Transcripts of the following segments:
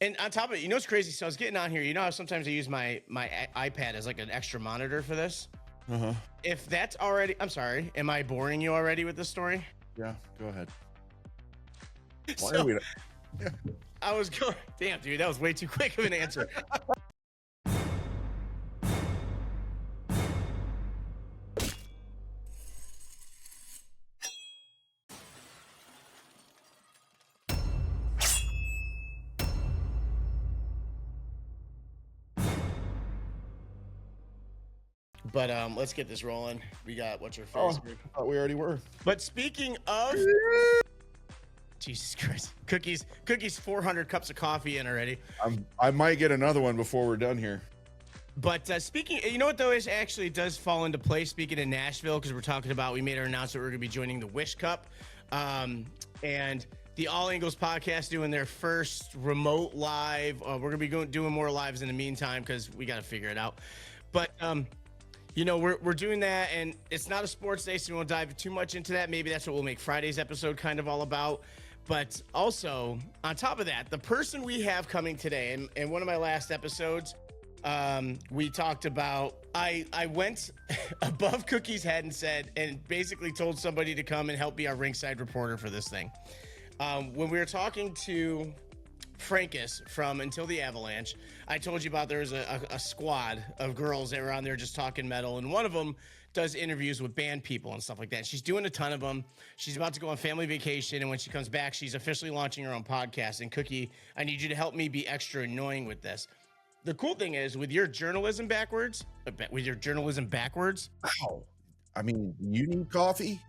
And on top of it, you know what's crazy? So I was getting on here. You know how sometimes I use my iPad as like an extra monitor for this? Uh-huh. If that's already, I'm sorry, am I boring you already with this story? Yeah, go ahead. Why So are we? Yeah. I was going, damn, dude, that was way too quick of an answer. But let's get this rolling. We got what's your face? Oh, I thought we already were. But speaking of Jesus Christ, cookies, 400 cups of coffee in already. I might get another one before we're done here. But speaking, you know what though, is actually does fall into place. Speaking in Nashville, because we're talking about, we made our announcement we're going to be joining the Wish Cup, and the All Angles podcast doing their first remote live. We're going to be doing more lives in the meantime because we got to figure it out. But you know, we're doing that, and it's not a sports day, so we won't dive too much into that. Maybe that's what we'll make Friday's episode kind of all about. But also, on top of that, the person we have coming today, and in one of my last episodes, we talked about, I went above Cookie's head and said, and basically told somebody to come and help be our ringside reporter for this thing. When we were talking to Frankus from Until the Avalanche, I told you about there was a squad of girls that were on there just talking metal, and one of them does interviews with band people and stuff like that. She's doing a ton of them. She's about to go on family vacation, and when she comes back, she's officially launching her own podcast. And Cookie, I need you to help me be extra annoying with this. The cool thing is, with your journalism backwards, Wow. I mean, you need coffee?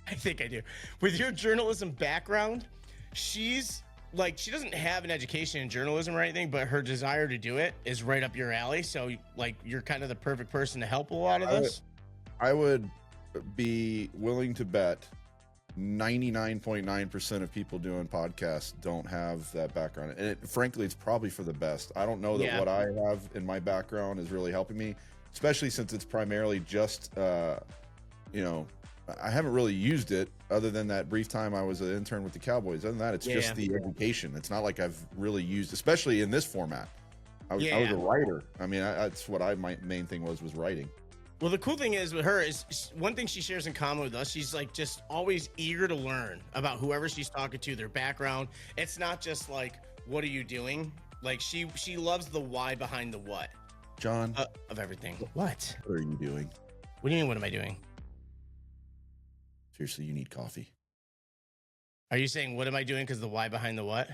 I think I do. With your journalism background, she's like, she doesn't have an education in journalism or anything, but her desire to do it is right up your alley. So, like, you're kind of the perfect person to help a lot of this. I would be willing to bet 99.9% of people doing podcasts don't have that background. And frankly, it's probably for the best. I don't know that what I have in my background is really helping me, especially since it's primarily just, you know, I haven't really used it other than that brief time I was an intern with the Cowboys. Other than that, it's just the education. It's not like I've really used, especially in this format. I was a writer. I mean, that's what my main thing was writing. Well, the cool thing is with her is one thing she shares in common with us. She's like just always eager to learn about whoever she's talking to, their background. It's not just like, what are you doing? Like she loves the why behind the what. John, of everything. What are you doing? What do you mean? What am I doing? Seriously, you need coffee. Are you saying what am I doing because the why behind the what?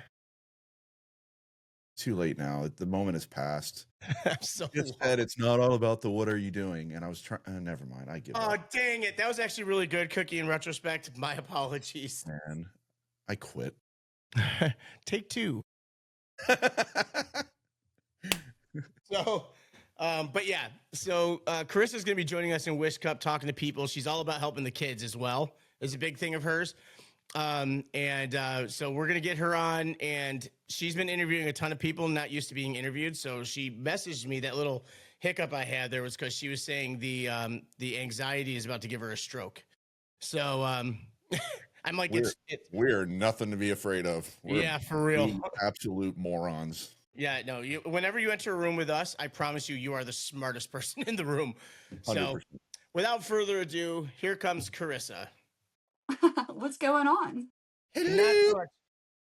Too late now. The moment has passed. I'm so just said it's not all about the what are you doing, and I was trying. Never mind. I give up. Oh dang it! That was actually really good, Cookie. In retrospect, my apologies. Man, I quit. Take two. So, but yeah. So Karissa's gonna be joining us in Wish Cup, talking to people. She's all about helping the kids as well. It's a big thing of hers. So we're gonna get her on, and she's been interviewing a ton of people, not used to being interviewed. So she messaged me. That little hiccup I had there was because she was saying the anxiety is about to give her a stroke. So I'm like, we're nothing to be afraid of. Yeah, for real. Absolute morons. Yeah, no. Whenever you enter a room with us, I promise you are the smartest person in the room. 100%. So without further ado, here comes Karissa. What's going on? Hello.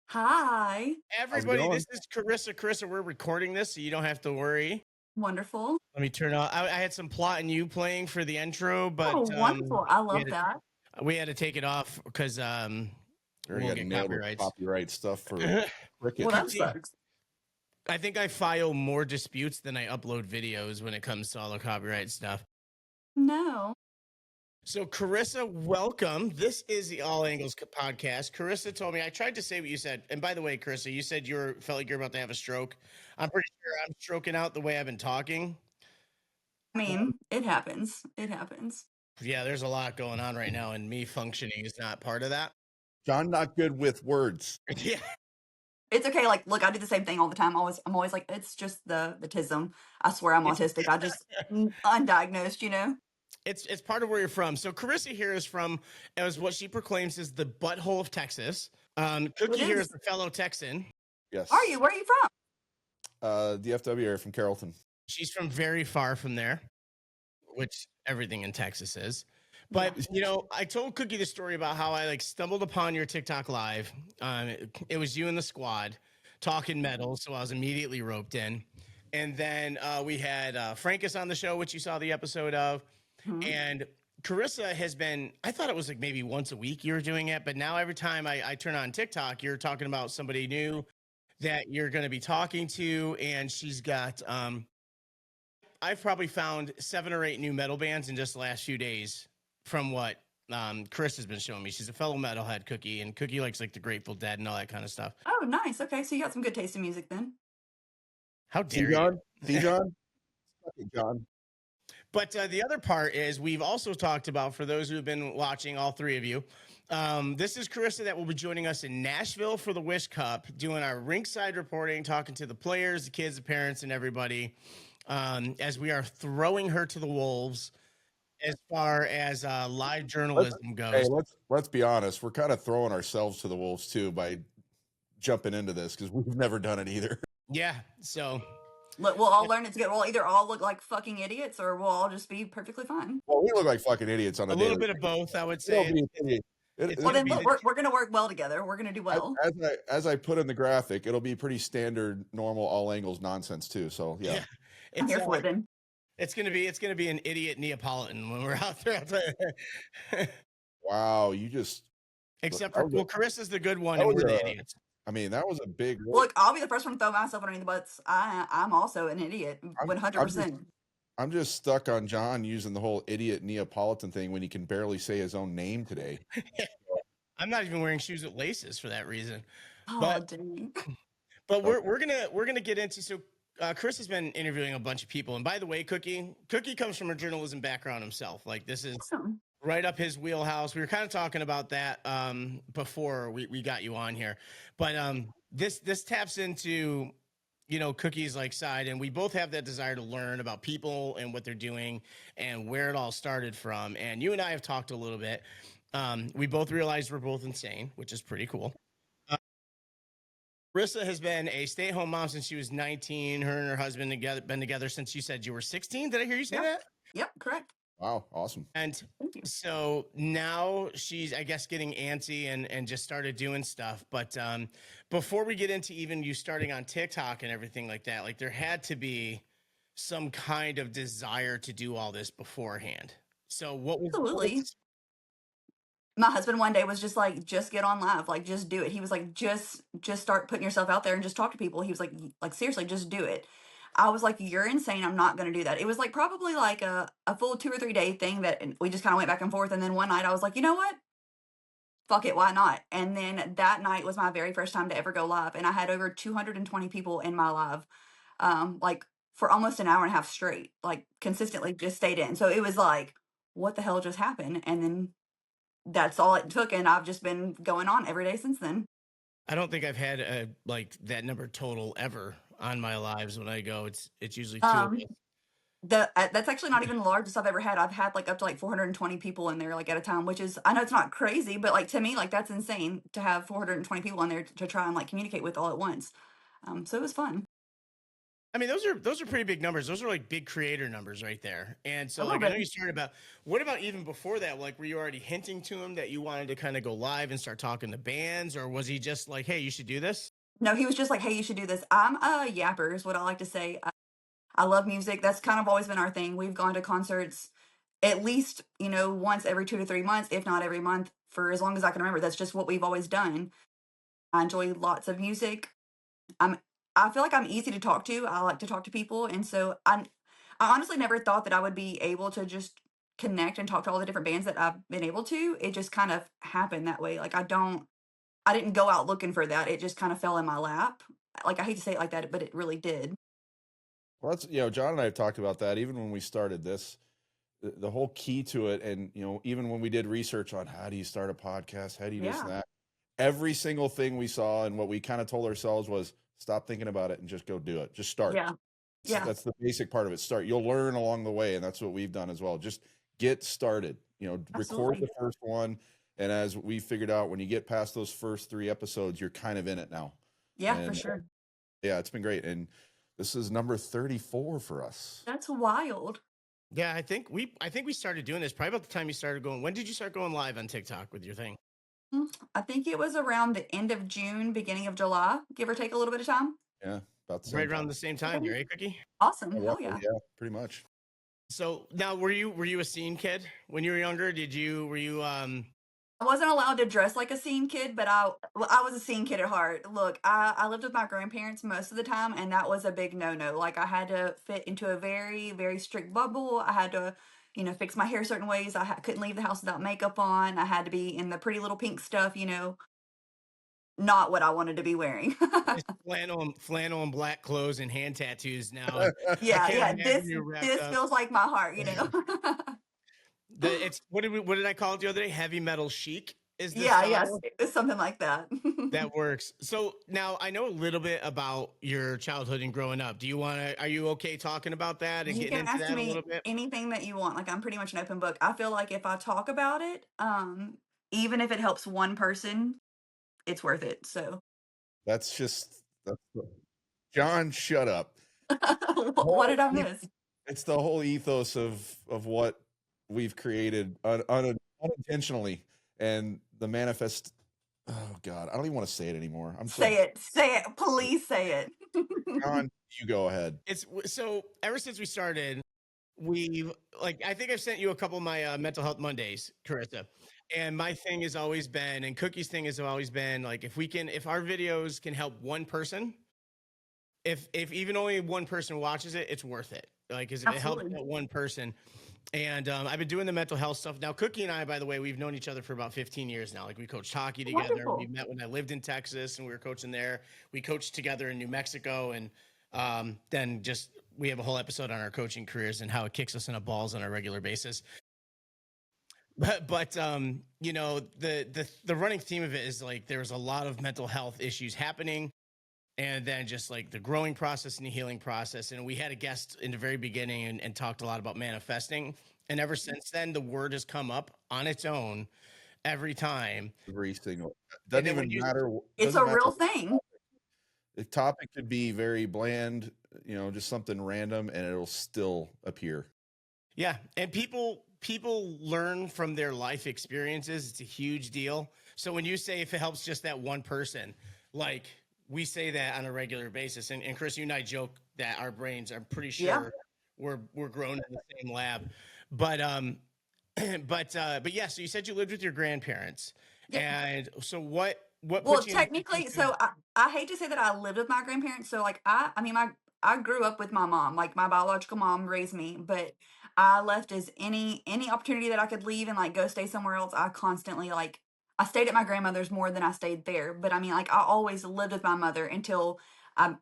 Hi. Everybody, this is Karissa. Karissa, we're recording this, so you don't have to worry. Wonderful. Let me turn on. I had some Plot and You playing for the intro, but wonderful. I love that. We had to take it off because we'll get copyright stuff for Well, that sucks. I think I file more disputes than I upload videos when it comes to all the copyright stuff. No. So, Karissa, welcome. This is the All Angles podcast. Karissa told me, I tried to say what you said. And by the way, Karissa, you said felt like you're about to have a stroke. I'm pretty sure I'm stroking out the way I've been talking. I mean, it happens. It happens. Yeah, there's a lot going on right now, and me functioning is not part of that. John, not good with words. Yeah. It's okay. Like, look, I do the same thing all the time. I'm always like, it's just the tism. I swear I'm autistic. I just undiagnosed, you know? It's part of where you're from. So Karissa here is from, as what she proclaims is the butthole of Texas. Cookie here is the fellow Texan. Yes. Are you? Where are you from? DFW area from Carrollton. She's from very far from there, which everything in Texas is. But you know, I told Cookie the story about how I like stumbled upon your TikTok live. It was you and the squad talking metal, so I was immediately roped in. And then we had Frankus on the show, which you saw the episode of, and Karissa has been. I thought it was like maybe once a week you were doing it, but now every time I turn on TikTok, you're talking about somebody new that you're going to be talking to, and she's got. I've probably found 7 or 8 new metal bands in just the last few days from what Chris has been showing me. She's a fellow metalhead, Cookie, and Cookie likes like the Grateful Dead and all that kind of stuff. Oh, nice. Okay, so you got some good taste in music then. How dare John? you? John? John. But the other part is we've also talked about, for those who have been watching, all 3 of you, this is Karissa that will be joining us in Nashville for the Wish Cup, doing our rinkside reporting, talking to the players, the kids, the parents, and everybody, as we are throwing her to the wolves as far as live journalism goes. Hey, let's be honest. We're kind of throwing ourselves to the wolves too by jumping into this because we've never done it either. Yeah, so Look, we'll all learn it together. We'll either all look like fucking idiots or we'll all just be perfectly fine. Well, we look like fucking idiots on a little bit of both, I would say. Well, then look, we're going to work well together. We're going to do well. As I put in the graphic, it'll be pretty standard, normal, all angles nonsense too. So yeah. I'm here for it then. It's gonna be an idiot Neapolitan when we're out there. Wow, you just except for Carissa's the good one and we're the idiots. I mean, that was a big look. I'll be the first one to throw myself underneath the butts. I'm also an idiot, 100%. I'm just stuck on John using the whole idiot Neapolitan thing when he can barely say his own name today. I'm not even wearing shoes with laces for that reason. Oh, dang. But we're gonna get into so. Chris has been interviewing a bunch of people, and by the way, Cookie comes from a journalism background himself. Like this is right up his wheelhouse. We were kind of talking about that before we got you on here, but this taps into Cookie's like side, and we both have that desire to learn about people and what they're doing and where it all started from. And you and I have talked a little bit. We both realized we're both insane, which is pretty cool. Karissa has been a stay-at-home mom since she was 19. Her and her husband been together since you said you were 16. Did I hear you say that? Yep, correct. Wow, awesome. And so now she's, I guess, getting antsy and just started doing stuff. But before we get into even you starting on TikTok and everything like that, like there had to be some kind of desire to do all this beforehand. So what was Absolutely. My husband one day was just like, just get on live, like just do it. He was like, just start putting yourself out there and just talk to people. He was like seriously, just do it. I was like, you're insane. I'm not going to do that. It was like probably like a full 2 or 3 day thing that we just kind of went back and forth. And then one night I was like, you know what? Fuck it. Why not? And then that night was my very first time to ever go live. And I had over 220 people in my live, like for almost an hour and a half straight, like consistently just stayed in. So it was like, what the hell just happened? And then that's all it took, and I've just been going on every day since then. I don't think I've had like that number total ever on my lives when I go. It's usually 2. That's actually not even the largest I've ever had. I've had like up to like 420 people in there like at a time, which is, I know it's not crazy, but like to me, like that's insane to have 420 people in there to try and like communicate with all at once. So it was fun. I mean, those are pretty big numbers. Those are like big creator numbers right there. And so like I know you started about, what about even before that? Like were you already hinting to him that you wanted to kind of go live and start talking to bands, or was he just like, hey, you should do this? No, he was just like, hey, you should do this. I'm a yapper is what I like to say. I love music. That's kind of always been our thing. We've gone to concerts at least, once every 2 to 3 months, if not every month, for as long as I can remember. That's just what we've always done. I enjoy lots of music. I feel like I'm easy to talk to. I like to talk to people. And so I honestly never thought that I would be able to just connect and talk to all the different bands that I've been able to. It just kind of happened that way. Like I didn't go out looking for that. It just kind of fell in my lap. Like I hate to say it like that, but it really did. Well, that's, John and I have talked about that even when we started this, the whole key to it. And, even when we did research on how do you start a podcast, how do you do this and that, every single thing we saw and what we kind of told ourselves was, stop thinking about it and just go do it. Just start. Yeah. That's the basic part of it. Start. You'll learn along the way. And that's what we've done as well. Just get started, record the first one. And as we figured out, when you get past those first 3 episodes, you're kind of in it now. Yeah, for And sure. yeah, it's been great. And this is number 34 for us. That's wild. Yeah, I think we started doing this probably about the time you started going. When did you start going live on TikTok with your thing? I think it was around the end of June, beginning of July, give or take a little bit of time. Yeah, about the Right same around time. the same time here, eh, Cookie? Awesome. Yeah, Hell roughly, yeah. yeah, pretty much. So now, were you a scene kid when you were younger? Were you I wasn't allowed to dress like a scene kid, but I was a scene kid at heart. Look, I lived with my grandparents most of the time, and that was a big no-no. Like I had to fit into a very, very strict bubble. I had to, fix my hair certain ways. Couldn't leave the house without makeup on. I had to be in the pretty little pink stuff, not what I wanted to be wearing. just flannel and black clothes and hand tattoos now? And I Yeah, can't yeah. imagine This you wrapped this up. feels like my heart. It's what did I call it the other day? Heavy metal chic is the Yeah, yes, style it's something like that. that works. So now I know a little bit about your childhood and growing up. Are you okay talking about that and You getting can into ask that a little me bit? anything that you want. Like I'm pretty much an open book. I feel like if I talk about it, even if it helps one person, it's worth it. So, That's just that's John, shut up. what did I Whole miss? It's the whole ethos of what we've created unintentionally, and the manifest. Oh God, I don't even want to say it anymore. I'm so Say it, please say it. John. You go ahead. So ever since we started, we've I think I've sent you a couple of my mental health Mondays, Carissa. And my thing has always been, and Cookie's thing has always been, like if our videos can help one person, if even only one person watches it, it's worth it. Like, 'cause if it helps Absolutely. that one person. And I've been doing the mental health stuff now. Cookie and I, by the way, we've known each other for about 15 years now. Like we coached hockey together. We Wonderful. met when I lived in Texas, and we were coaching there. We coached together in New Mexico, and then just we have a whole episode on our coaching careers and how it kicks us in the balls on a regular basis. But the running theme of it is like there was a lot of mental health issues happening, and then just like the growing process and the healing process. And we had a guest in the very beginning and talked a lot about manifesting. And ever since then, the word has come up on its own every time. Every single And doesn't then when even you, matter. It's Doesn't a matter. real thing. The topic could be very bland, just something random, and it'll still appear. yeah, and people learn from their life experiences. It's a huge deal. So when you say if it helps just that one person, like we say that on a regular basis, and Chris, you and I joke that our brains, I'm pretty Yeah. sure we're grown in the same lab, but but yeah. So you said you lived with your grandparents, Yep. and so what Well, put you in the technically, position? so I hate to say that I lived with my grandparents. So like I mean I grew up with my mom. Like my biological mom raised me, but I left as any opportunity that I could leave and like go stay somewhere else. I constantly like I stayed at my grandmother's more than I stayed there. But I mean like I always lived with my mother until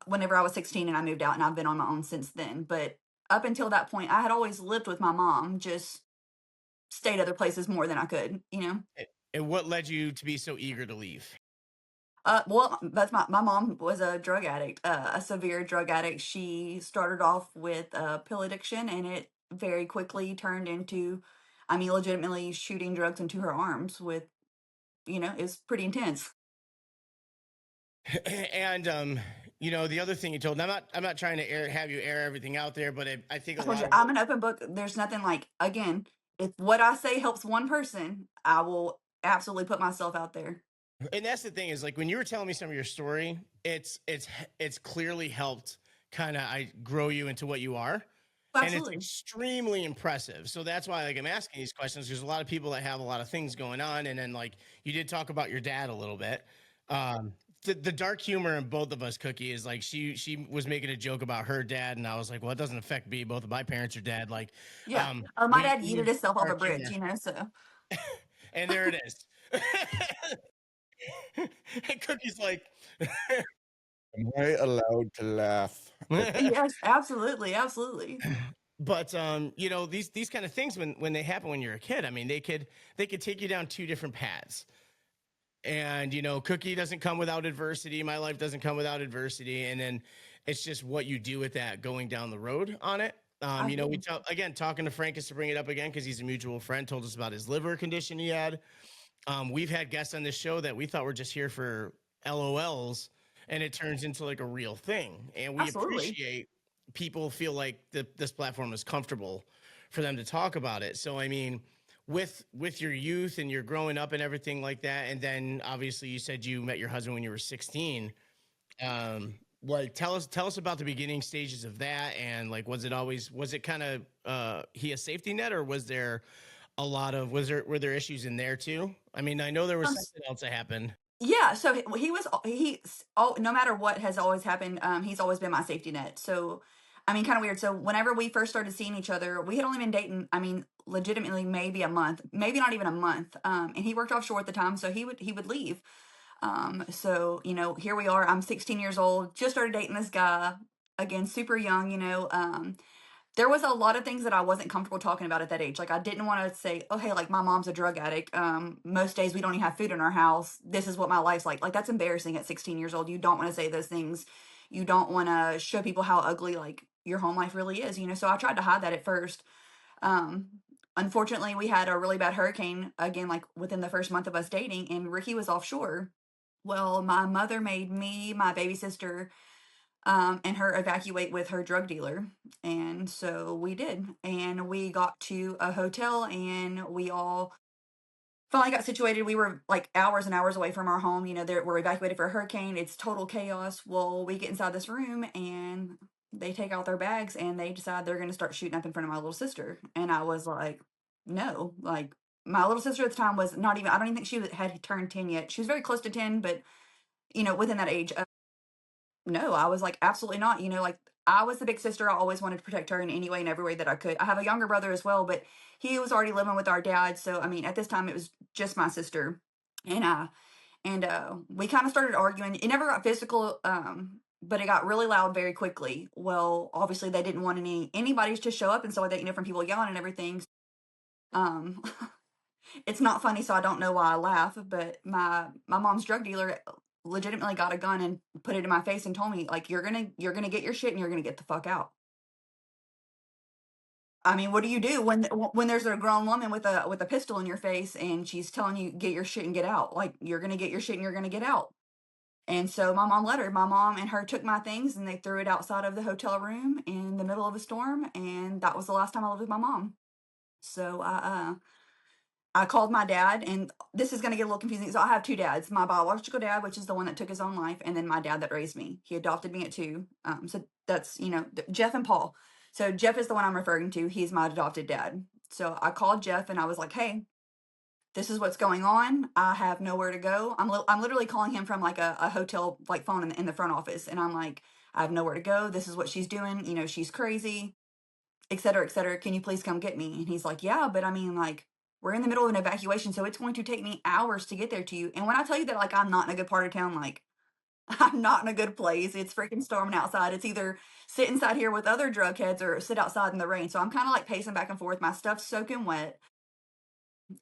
whenever I was 16 and I moved out and I've been on my own since then. But up until that point, I had always lived with my mom, just stayed other places more than I could. And what led you to be so eager to leave? Well, that's my mom was a drug addict, a severe drug addict. She started off with pill addiction, and it very quickly turned into, I mean, legitimately shooting drugs into her arms. It's pretty intense. And the other thing you told, and I'm not trying to have you air everything out there, but I think I a told lot you, of I'm an open book. There's nothing like, again, if what I say helps one person, I will absolutely put myself out there. and that's the thing is like when you were telling me some of your story, it's clearly helped kind of I grow you into what you are. And it's Absolutely. extremely impressive. So that's why like I'm asking these questions because a lot of people that have a lot of things going on. And then like you did talk about your dad a little bit. The dark humor in both of us, Cookie, is like she was making a joke about her dad, and I was like, well, it doesn't affect me. Both of my parents are dead. Like, Yeah. um, My we dad we yeeted have himself off a dark bridge, humor, so. and there it is. And Cookie's like, Am I allowed to laugh? Yes, absolutely. Absolutely. but these kind of things when they happen when you're a kid, I mean, they could take you down two different paths. And Cookie doesn't come without adversity. My life doesn't come without adversity. And then it's just what you do with that going down the road on it. I We agree. again talking to Frankus to bring it up again because he's a mutual friend, told us about his liver condition he had. We've had guests on this show that we thought were just here for LOLs, and it turns into like a real thing. And we Absolutely. appreciate people feel like this platform is comfortable for them to talk about it. So I mean, with your youth and your growing up and everything like that, and then obviously you said you met your husband when you were 16. Like tell us about the beginning stages of that, and like was it kind of he a safety net, or was there a lot of were there issues in there too? I mean, I know there was Um, something else that happened. Yeah, so he was he's oh, no matter what has always happened, he's always been my safety net. So, I mean, kind of weird. So, whenever we first started seeing each other, we had only been dating, I mean, legitimately maybe a month, maybe not even a month. And he worked offshore at the time, so he would leave. So, here we are. I'm 16 years old, just started dating this guy, again, super young, there was a lot of things that I wasn't comfortable talking about at that age. Like, I didn't want to say, "Oh, hey, like my mom's a drug addict. Most days we don't even have food in our house. This is what my life's like." Like, that's embarrassing at 16 years old. You don't want to say those things. You don't want to show people how ugly like your home life really is. So I tried to hide that at first. Um, Unfortunately, we had a really bad hurricane again, like within the first month of us dating, and Ricky was offshore. Well, my mother made me, my baby sister, and her evacuate with her drug dealer. And so we did. And we got to a hotel and we all finally got situated. We were like hours and hours away from our home. We're evacuated for a hurricane. It's total chaos. Well, we get inside this room and they take out their bags and they decide they're going to start shooting up in front of my little sister. And I was like, no, like my little sister at the time was not even, I don't even think had turned 10 yet. She was very close to 10, but within that age. No, I was like, absolutely not. Like I was the big sister. I always wanted to protect her in any way and every way that I could. I have a younger brother as well, but he was already living with our dad. So I mean, at this time it was just my sister and I. And we kind of started arguing. It never got physical, but it got really loud very quickly. Well, obviously they didn't want anybody to show up and stuff like that, from people yelling and everything. Um It's not funny, so I don't know why I laugh, but my mom's drug dealer legitimately got a gun and put it in my face and told me, like, "You're gonna get your shit and you're gonna get the fuck out." I mean, what do you do when there's a grown woman with a pistol in your face and she's telling you, "Get your shit and get out." Like, you're gonna get your shit and you're gonna get out. And so my mom let her. My mom and her took my things and they threw it outside of the hotel room in the middle of a storm, and that was the last time I lived with my mom. So I called my dad, and this is going to get a little confusing. So I have two dads: my biological dad, which is the one that took his own life, and then my dad that raised me. He adopted me at 2. So that's Jeff and Paul. So Jeff is the one I'm referring to. He's my adopted dad. So I called Jeff and I was like, "Hey, this is what's going on. I have nowhere to go." I'm literally calling him from like a hotel like phone in the front office, and I'm like, "I have nowhere to go. This is what she's doing. She's crazy, et cetera, et cetera. Can you please come get me?" And he's like, "Yeah, but I mean, like, we're in the middle of an evacuation, so it's going to take me hours to get there to you." And when I tell you that, like, I'm not in a good part of town, like, I'm not in a good place. It's freaking storming outside. It's either sit inside here with other drug heads or sit outside in the rain. So I'm kind of like pacing back and forth. My stuff's soaking wet.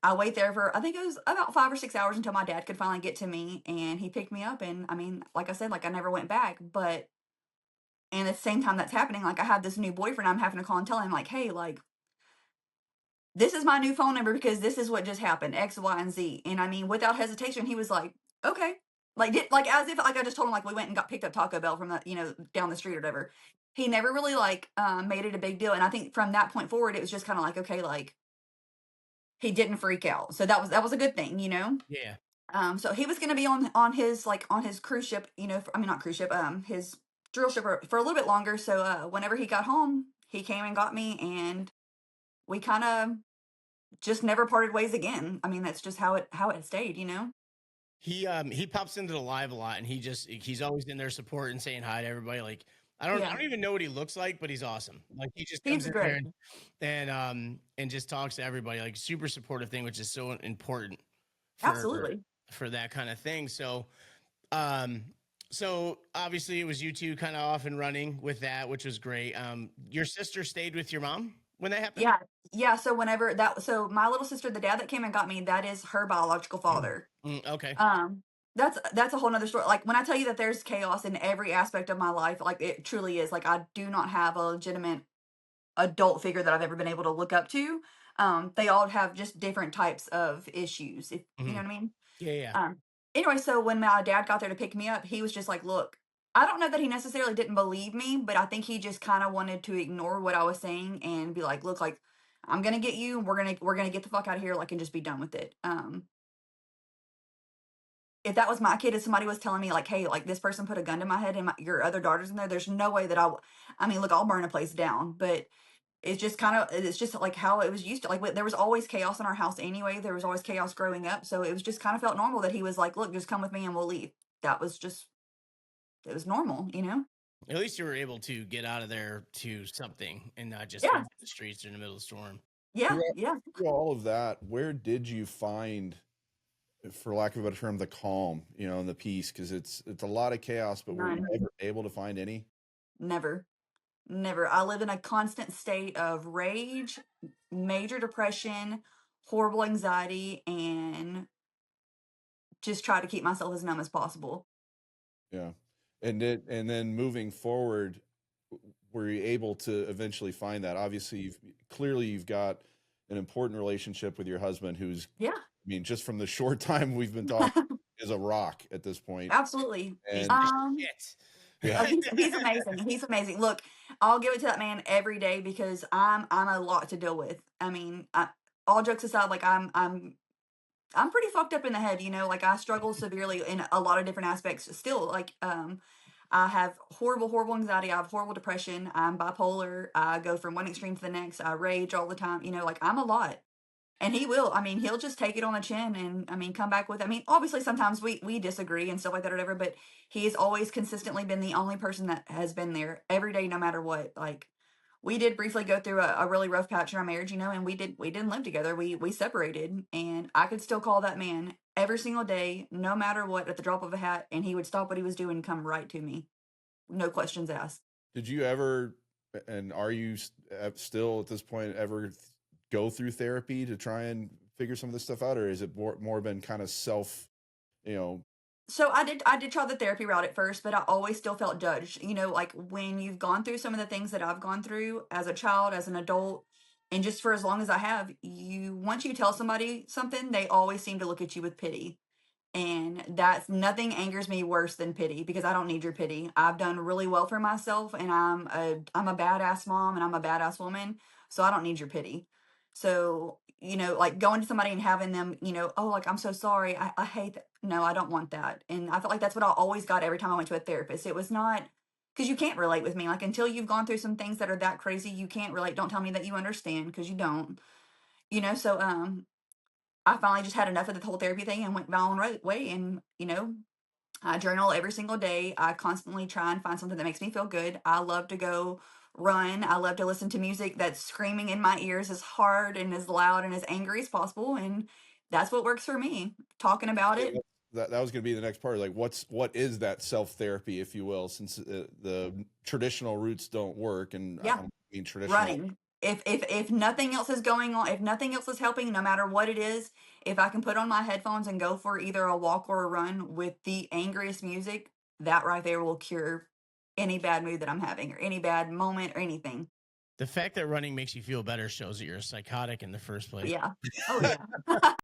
I wait there for, I think it was about 5 or 6 hours until my dad could finally get to me and he picked me up. And I mean, like I said, like, I never went back. But, and at the same time that's happening, like, I have this new boyfriend I'm having to call and tell him, like, "Hey, like, this is my new phone number because this is what just happened, X, Y, and Z." And I mean, without hesitation, he was like, "Okay." Like as if like I just told him like we went and got picked up Taco Bell from down the street or whatever. He never really like made it a big deal. And I think from that point forward, it was just kind of like, okay, like he didn't freak out. So that was a good thing. Yeah. So he was gonna be on his cruise ship, I mean not cruise ship, his drill ship for a little bit longer. So whenever he got home, he came and got me and we kind of just never parted ways again. I mean, that's just how it stayed. He pops into the live a lot, and he's always in there supporting, saying hi to everybody. Like I Yeah, don't even know what he looks like, but he's awesome. Like he just comes he's in there great. and just talks to everybody, like super supportive thing, which is so important for Absolutely. that kind of thing. Um so obviously it was you two kind of off and running with that, which was great. Your sister stayed with your mom when that happened? Yeah, yeah. So my little sister, the dad that came and got me, that is her biological father. Okay. Um, that's a whole nother story. Like when I tell you that there's chaos in every aspect of my life, like it truly is. Like I do not have a legitimate adult figure that I've ever been able to look up to. They all have just different types of issues, if you know Mhm. what I mean. Yeah, yeah. Um, anyway, so when my dad got there to pick me up, he was just like, "Look, I don't know that he necessarily didn't believe me, but I think he just kind of wanted to ignore what I was saying and be like, "Look, like I'm gonna get you. We're gonna get the fuck out of here, like, and just be done with it." If that was my kid, if somebody was telling me like, "Hey, like this person put a gun to my head and your other daughter's in there," there's no way that I mean, look, I'll burn a place down, but it's just like how it was used to. Like there was always chaos in our house anyway. There was always chaos growing up, so it was just kind of felt normal that he was like, "Look, just come with me and we'll leave." That was just it was normal, you know? At least you were able to get out of there to something and not just Yeah, in the streets in the middle of the storm. yeah, Throughout, yeah. through all of that, where did you find, for lack of a better term, the calm, and the peace? Because it's a lot of chaos, but were you None. ever able to find any? Never. Never. I live in a constant state of rage, major depression, horrible anxiety, and just try to keep myself as numb as possible. Yeah. And then moving forward, were you able to eventually find that? Obviously, you've got an important relationship with your husband, who's, Yeah, I mean, just from the short time we've been talking, is a rock at this point. absolutely. He's And the Um, yeah, oh, he's amazing. He's amazing. Look, I'll give it to that man every day because I'm a lot to deal with. I mean, all jokes aside, like I'm pretty fucked up in the head, you know, like I struggle severely in a lot of different aspects still. Like, I have horrible, horrible anxiety. I have horrible depression. I'm bipolar. I go from one extreme to the next. I rage all the time. You know, like I'm a lot. And he will. I mean, he'll just take it on the chin and I mean, come back with, I mean, obviously sometimes we disagree and stuff like that or whatever, but he's always consistently been the only person that has been there every day, no matter what. Like we did briefly go through a really rough patch in our marriage, you know, and we didn't live together. We separated and I could still call that man every single day, no matter what, at the drop of a hat, and he would stop what he was doing and come right to me. No questions asked. did you ever, and are you still at this point ever go through therapy to try and figure some of this stuff out, or is it more been kind of self, you know? So I did try the therapy route at first, but I always still felt judged. You know, like when you've gone through some of the things that I've gone through as a child, as an adult, and just for as long as I have, you once you tell somebody something, they always seem to look at you with pity. And that's nothing angers me worse than pity because I don't need your pity. I've done really well for myself and I'm a badass mom and I'm a badass woman, so I don't need your pity. So, you know, like going to somebody and having them, you know, oh, like I'm so sorry. I hate that. No, I don't want that. And I felt like that's what I always got every time I went to a therapist. It was not because you can't relate with me. Like until you've gone through some things that are that crazy, you can't relate. Don't tell me that you understand because you don't. You know, so I finally just had enough of the whole therapy thing and went my own way. And, you know, I journal every single day. I constantly try and find something that makes me feel good. I love to go run. I love to listen to music that's screaming in my ears as hard and as loud and as angry as possible. And that's what works for me. Talking about Yeah, it. that was going to be the next part. Like, what is that self therapy, if you will, since the traditional routes don't work, and I Yeah. don't mean traditional. Running. If nothing else is going on, if nothing else is helping, no matter what it is, if I can put on my headphones and go for either a walk or a run with the angriest music, that right there will cure any bad mood that I'm having or any bad moment or anything. The fact that running makes you feel better shows that you're a psychotic in the first place. Yeah. Oh yeah.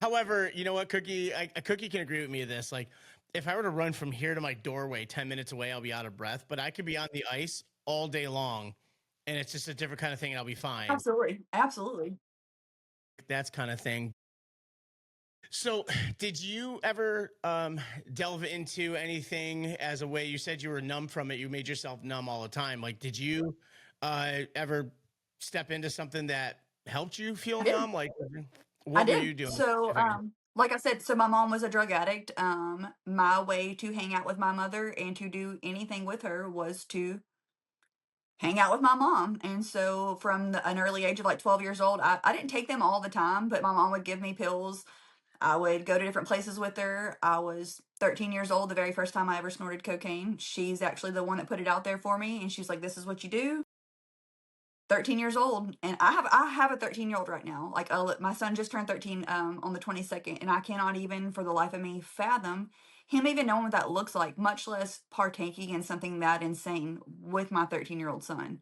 However, you know what, Cookie? Cookie can agree with me with this. Like, if I were to run from here to my doorway 10 minutes away, I'll be out of breath, but I could be on the ice all day long and it's just a different kind of thing and I'll be fine. Absolutely. Absolutely. That's kind of thing. So, did you ever delve into anything as a way? You said you were numb from it. You made yourself numb all the time. Like, did you ever step into something that helped you feel I did. numb? Like, I what were did. you doing So, specifically? like I said, so my mom was a drug addict. My way to hang out with my mother and to do anything with her was to hang out with my mom. And so from an early age of like 12 years old, I didn't take them all the time, but my mom would give me pills. I would go to different places with her. I was 13 years old the very first time I ever snorted cocaine. She's actually the one that put it out there for me. And she's like, this is what you do. 13 years old. And I have a 13-year-old right now. Like my son just turned 13 on the 22nd. And I cannot even for the life of me fathom him even knowing what that looks like, much less partaking in something that insane with my 13-year-old son.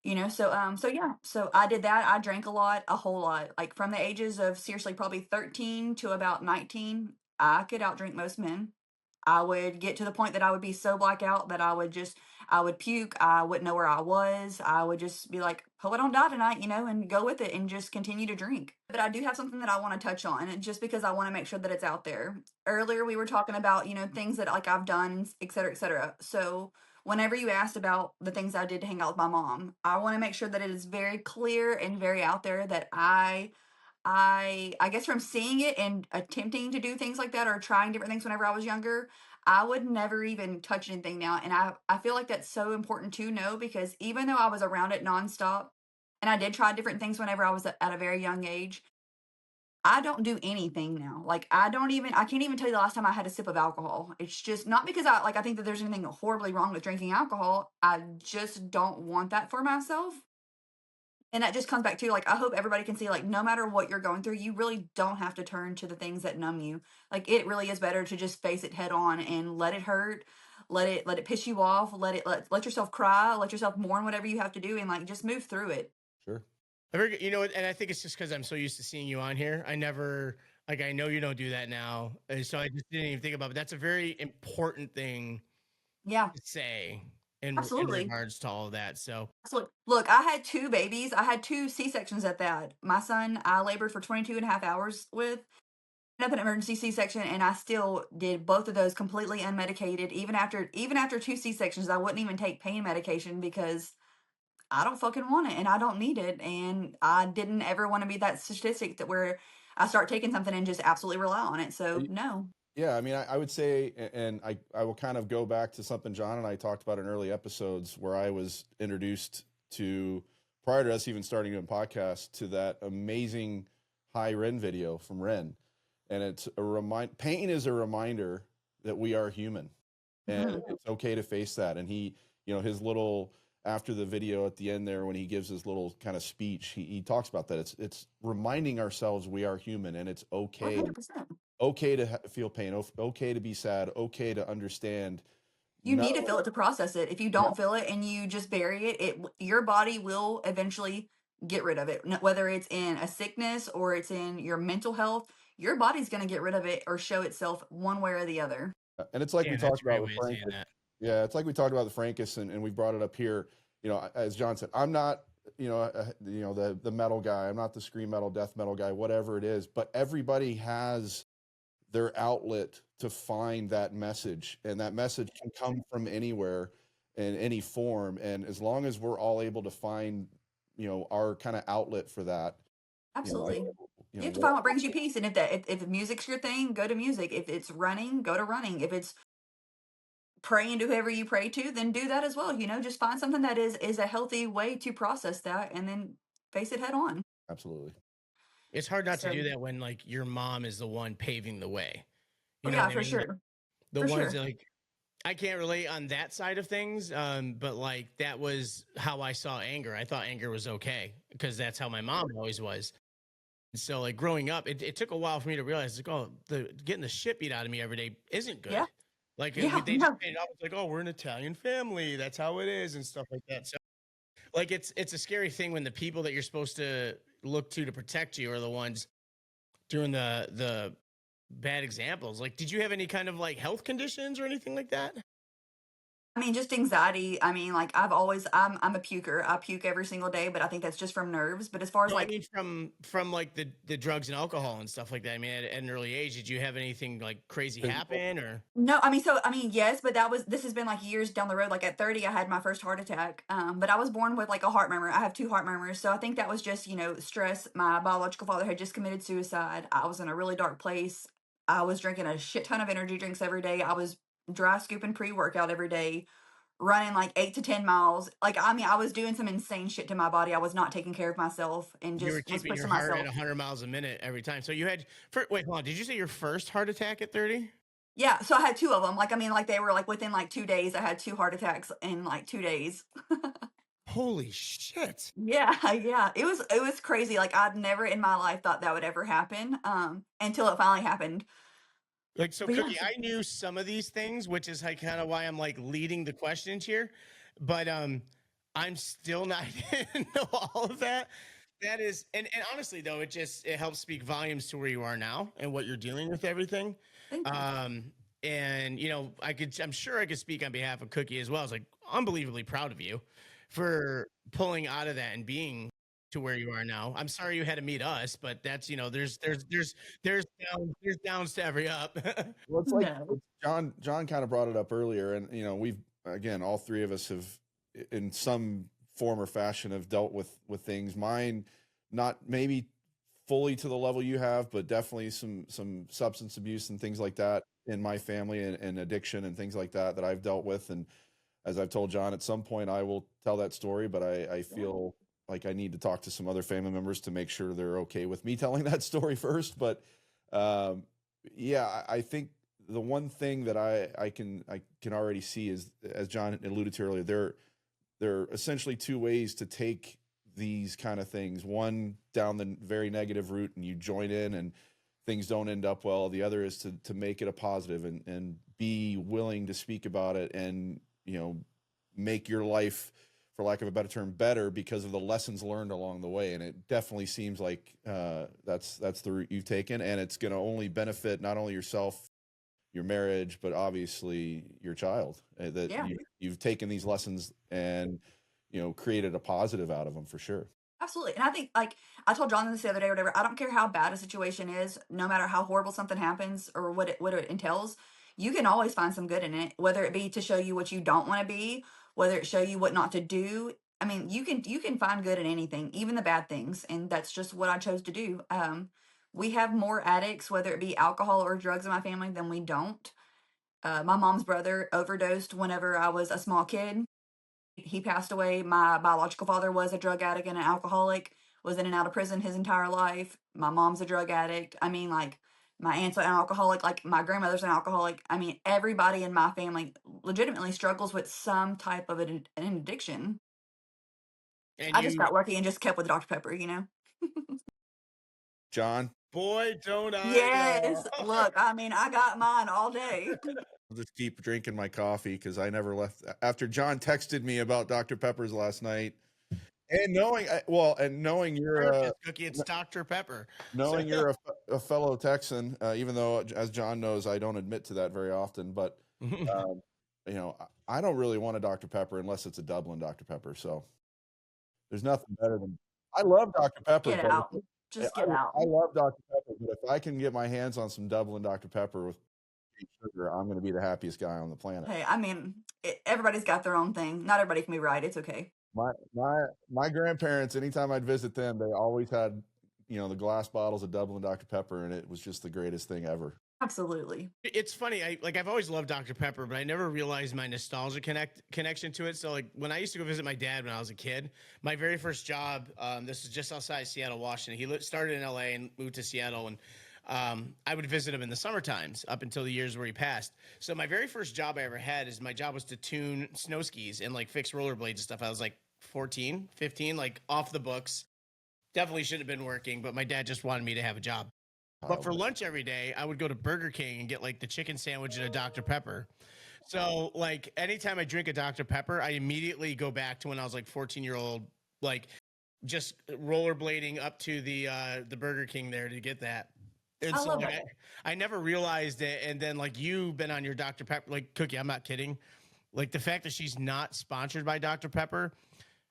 You know, so yeah, so I did that. I drank a lot, a whole lot. Like from the ages of seriously probably 13 to about 19, I could outdrink most men. I would get to the point that I would be so blackout that I would puke. I wouldn't know where I was. I would just be like, hope I don't die tonight, you know, and go with it and just continue to drink. But I do have something that I want to touch on, and just because I want to make sure that it's out there. Earlier, we were talking about, you know, things that like I've done, et cetera, et cetera. So whenever you asked about the things I did to hang out with my mom, I want to make sure that it is very clear and very out there that I guess from seeing it and attempting to do things like that or trying different things whenever I was younger, I would never even touch anything now. And I feel like that's so important to know, because even though I was around it nonstop and I did try different things whenever I was at a very young age, I don't do anything now. Like I can't even tell you the last time I had a sip of alcohol. It's just not because I think that there's anything horribly wrong with drinking alcohol. I just don't want that for myself. And that just comes back to, like, I hope everybody can see, like, no matter what you're going through, you really don't have to turn to the things that numb you. Like, it really is better to just face it head on and let it hurt, let it piss you off, let yourself cry, let yourself mourn whatever you have to do, and like just move through it. Sure. You know what? And I think it's just because I'm so used to seeing you on here. I never, like, I know you don't do that now. And so I just didn't even think about it. But that's a very important thing Yeah, to say in absolutely. regards to all of that. So, Look, I had two babies. I had two C-sections at that. My son, I labored for 22 and a half hours with, up an emergency C-section, and I still did both of those completely unmedicated. Even after two C-sections, I wouldn't even take pain medication because I don't fucking want it and I don't need it. And I didn't ever want to be that statistic that where I start taking something and just absolutely rely on it. So no. Yeah, I mean, I would say, and I will kind of go back to something John and I talked about in early episodes where I was introduced to, prior to us even starting doing podcasts, to that amazing high Ren video from Ren. And it's pain is a reminder that we are human and Mhm. it's okay to face that. And he, his little, after the video at the end there, when he gives his little kind of speech, he talks about that. It's reminding ourselves we are human and it's okay 100%. to feel pain, okay to be sad, okay to understand. You No, need to feel it to process it. If you yeah, don't feel it and you just bury it, your body will eventually get rid of it. Whether it's in a sickness or it's in your mental health, your body's going to get rid of it or show itself one way or the other. and it's like we yeah, that's talked a about great with way of saying Frank. that. Yeah, it's like we talked about the Frankus, and we brought it up here. As John said, I'm not, the metal guy. I'm not the scream metal, death metal guy, whatever it is. But everybody has their outlet to find that message, and that message can come from anywhere in any form. And as long as we're all able to find, our kind of outlet for that, I Absolutely. think, You have to we're find what brings you peace. And if music's your thing, go to music. If it's running, go to running. If it's praying to whoever you pray to, then do that as well. Just find something that is a healthy way to process that and then face it head on. absolutely. It's hard not to do So, that when, like, your mom is the one paving the way. oh You know yeah, what I for mean? Like, sure. the For ones sure. that, like, I can't relate on that side of things, but like that was how I saw anger. I thought anger was okay because that's how my mom always was. And so, like, growing up, it took a while for me to realize, like, oh, getting the shit beat out of me every day isn't Yeah. good. Like, Yeah. they just No. made it up. It's like, oh, we're an Italian family. That's how it is, and stuff like that. So, like, it's a scary thing when the people that you're supposed to look to protect you are the ones doing the bad examples. Like, did you have any kind of like health conditions or anything like that? I mean, just anxiety. I mean, like I'm a puker. I puke every single day, but I think that's just from nerves. But as far as No, I like mean from like the drugs and alcohol and stuff like that. I mean, at an early age, did you have anything like crazy Physical. happen or? no, I mean, yes, but this has been like years down the road. Like at 30, I had my first heart attack. But I was born with like a heart murmur. I have two heart murmurs. So I think that was just, stress. My biological father had just committed suicide. I was in a really dark place. I was drinking a shit ton of energy drinks every day. I was dry scooping pre-workout every day, running like 8 to 10 miles. Like, I mean, I was doing some insane shit to my body. I was not taking care of myself and You were just was keeping your pushing heart at myself. 100 miles a minute every time. So you had, wait, hold on. Did you say your first heart attack at 30? Yeah, so I had two of them. Like, I mean, like they were like within like 2 days. I had two heart attacks in like 2 days. Holy shit. Yeah, yeah. It was crazy. Like I'd never in my life thought that would ever happen. Until it finally happened. Like, so But yeah, Cookie, I knew some of these things, which is like kind of why I'm like leading the questions here. But I'm still not into all of that. That is, and honestly though, it helps speak volumes to where you are now and what you're dealing with everything. thank you. And you know, I'm sure I could speak on behalf of Cookie as well. I was like unbelievably proud of you for pulling out of that and being to where you are now. I'm sorry you had to meet us, but that's, you know, there's downs to every up. Well, it's like No. John kind of brought it up earlier, and you know, we've again, all three of us have, in some form or fashion, have dealt with things. Mine, not maybe fully to the level you have, but definitely some substance abuse and things like that in my family, and addiction and things like that I've dealt with. And as I've told John, at some point I will tell that story, but I feel like I need to talk to some other family members to make sure they're okay with me telling that story first. But yeah, I think the one thing that I can already see is, as John alluded to earlier, there are essentially two ways to take these kind of things. One, down the very negative route and you join in and things don't end up well. The other is to make it a positive and be willing to speak about it, and, you know, make your life, for lack of a better term, better because of the lessons learned along the way. And it definitely seems like that's the route you've taken, and it's going to only benefit not only yourself, your marriage, but obviously your child. That Yeah. you've taken these lessons and, you know, created a positive out of them for sure. Absolutely. And I think, like, I told John this the other day or whatever, I don't care how bad a situation is, no matter how horrible something happens or what it entails, you can always find some good in it, whether it be to show you what you don't want to be, whether it show you what not to do. I mean, you can find good in anything, even the bad things, and that's just what I chose to do. We have more addicts, whether it be alcohol or drugs, in my family than we don't. My mom's brother overdosed whenever I was a small kid. He passed away. My biological father was a drug addict and an alcoholic, was in and out of prison his entire life. My mom's a drug addict. I mean, like, my aunt's an alcoholic, like my grandmother's an alcoholic. I mean, everybody in my family legitimately struggles with some type of an addiction. And I just you, got lucky and just kept with Dr. Pepper, you know? John, boy, don't I know. Yes. Look, I mean, I got mine all day. I'll just keep drinking my coffee because I never left after John texted me about Dr. Pepper's last night. And knowing you're Cookie, it's Dr. Pepper. knowing you're a fellow Texan, even though, as John knows, I don't admit to that very often, but you know, I don't really want a Dr. Pepper unless it's a Dublin Dr. Pepper. So there's nothing better than, I love Dr. Pepper, Get but out. Just get out. I love Dr. Pepper, but if I can get my hands on some Dublin Dr. Pepper with sugar, I'm going to be the happiest guy on the planet. Hey, I mean, everybody's got their own thing. Not everybody can be right. It's okay. My grandparents, anytime I'd visit them, they always had, you know, the glass bottles of Dublin Dr. Pepper, and it was just the greatest thing ever. Absolutely. It's funny. I've always loved Dr. Pepper, but I never realized my nostalgia connection to it. So like when I used to go visit my dad when I was a kid, my very first job, this is just outside Seattle, Washington. He started in LA and moved to Seattle, and I would visit him in the summer times up until the years where he passed. So my very first job I ever had is my job was to tune snow skis and like fix rollerblades and stuff. I was like 14, 15, like off the books. Definitely should have been working, but my dad just wanted me to have a job. But for lunch every day, I would go to Burger King and get like the chicken sandwich and a Dr. Pepper. So like anytime I drink a Dr. Pepper, I immediately go back to when I was like 14-year-old, like just rollerblading up to the Burger King there to get that. And I so love like, that. I never realized it. And then like you've been on your Dr. Pepper, like Cookie, I'm not kidding. Like the fact that she's not sponsored by Dr. Pepper.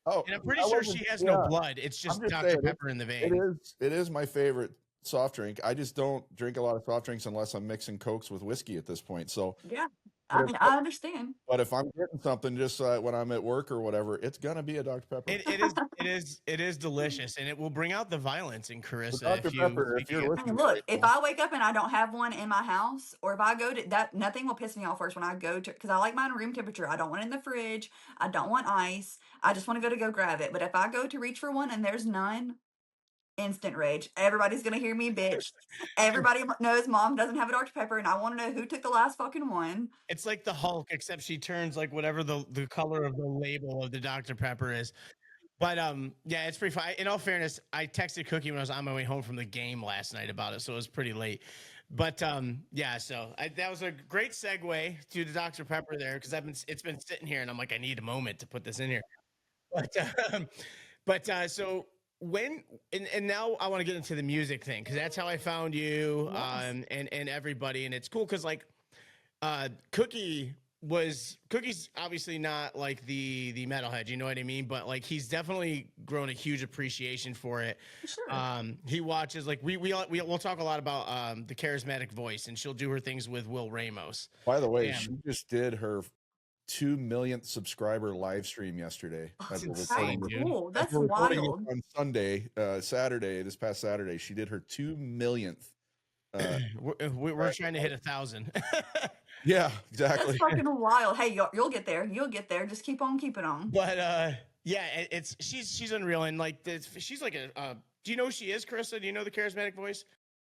Oh, And I'm pretty sure she has no blood. It's just Dr. saying, Pepper in the vein. It is my favorite soft drink. I just don't drink a lot of soft drinks unless I'm mixing Cokes with whiskey at this point. So Yeah. I mean, I understand. but if I'm getting something just when I'm at work or whatever, it's gonna be a Dr. Pepper. It is delicious, and it will bring out the violence in Karissa. Dr. Pepper, if you're I listening, mean, look, if I wake up and I don't have one in my house, or if I go to that, nothing will piss me off first when I go to, because I like mine room temperature. I don't want it in the fridge. I don't want ice. I just want to go grab it. But if I go to reach for one and there's none, instant rage. Everybody's gonna hear me bitch. Everybody knows mom doesn't have a Dr. Pepper, and I want to know who took the last fucking one. It's like the Hulk, except she turns like whatever the color of the label of the Dr. Pepper is. But yeah, it's pretty fun. In all fairness, I texted Cookie when I was on my way home from the game last night about it, so it was pretty late. But yeah, so that was a great segue to the Dr. Pepper there, because it's been sitting here, and I'm like, I need a moment to put this in here. But so when and now I want to get into the music thing, because that's how I found you, and everybody, and it's cool because like Cookie's obviously not like the metalhead, you know what I mean? But like he's definitely grown a huge appreciation for it. Sure. He watches like we'll talk a lot about the charismatic voice, and she'll do her things with Will Ramos. By the way, And she just did her 2 millionth subscriber live stream yesterday. Oh, it's As we're insane, recording this, dude. cool. as That's we're recording this wild. on Sunday, Saturday, this past Saturday, she did her 2 millionth. We're trying to hit 1,000. Yeah, That's exactly. fucking wild. Hey, you'll get there. You'll get there. Just keep on keeping on. But yeah, she's unreal, and like she's like a do you know who she is, Karissa? Do you know the charismatic voice?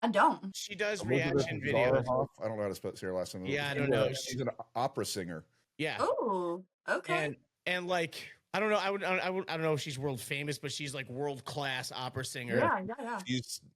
I don't. She does Elizabeth reaction videos. Zarhoff. I don't know how to say her last name. Yeah, I don't know. She's an opera singer. Yeah. Oh, okay. And like I don't know, I don't know if she's world famous, but she's like world class opera singer.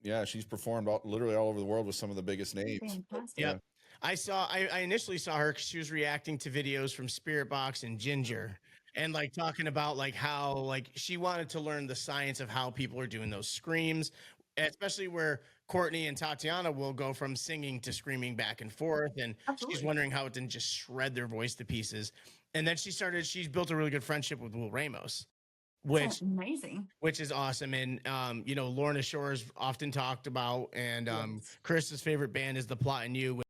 Yeah. She's performed literally all over the world with some of the biggest names. Fantastic. Yeah. I initially saw her 'cause she was reacting to videos from Spirit Box and Ginger, and like talking about like how like she wanted to learn the science of how people are doing those screams, especially where Courtney and Tatiana will go from singing to screaming back and forth, and she's Absolutely. wondering how it didn't just shred their voice to pieces. And then she's built a really good friendship with Will Ramos, That's amazing. which is awesome. And you know, Lorna Shore's often talked about, and Yes. Chris's favorite band is The Plot and You.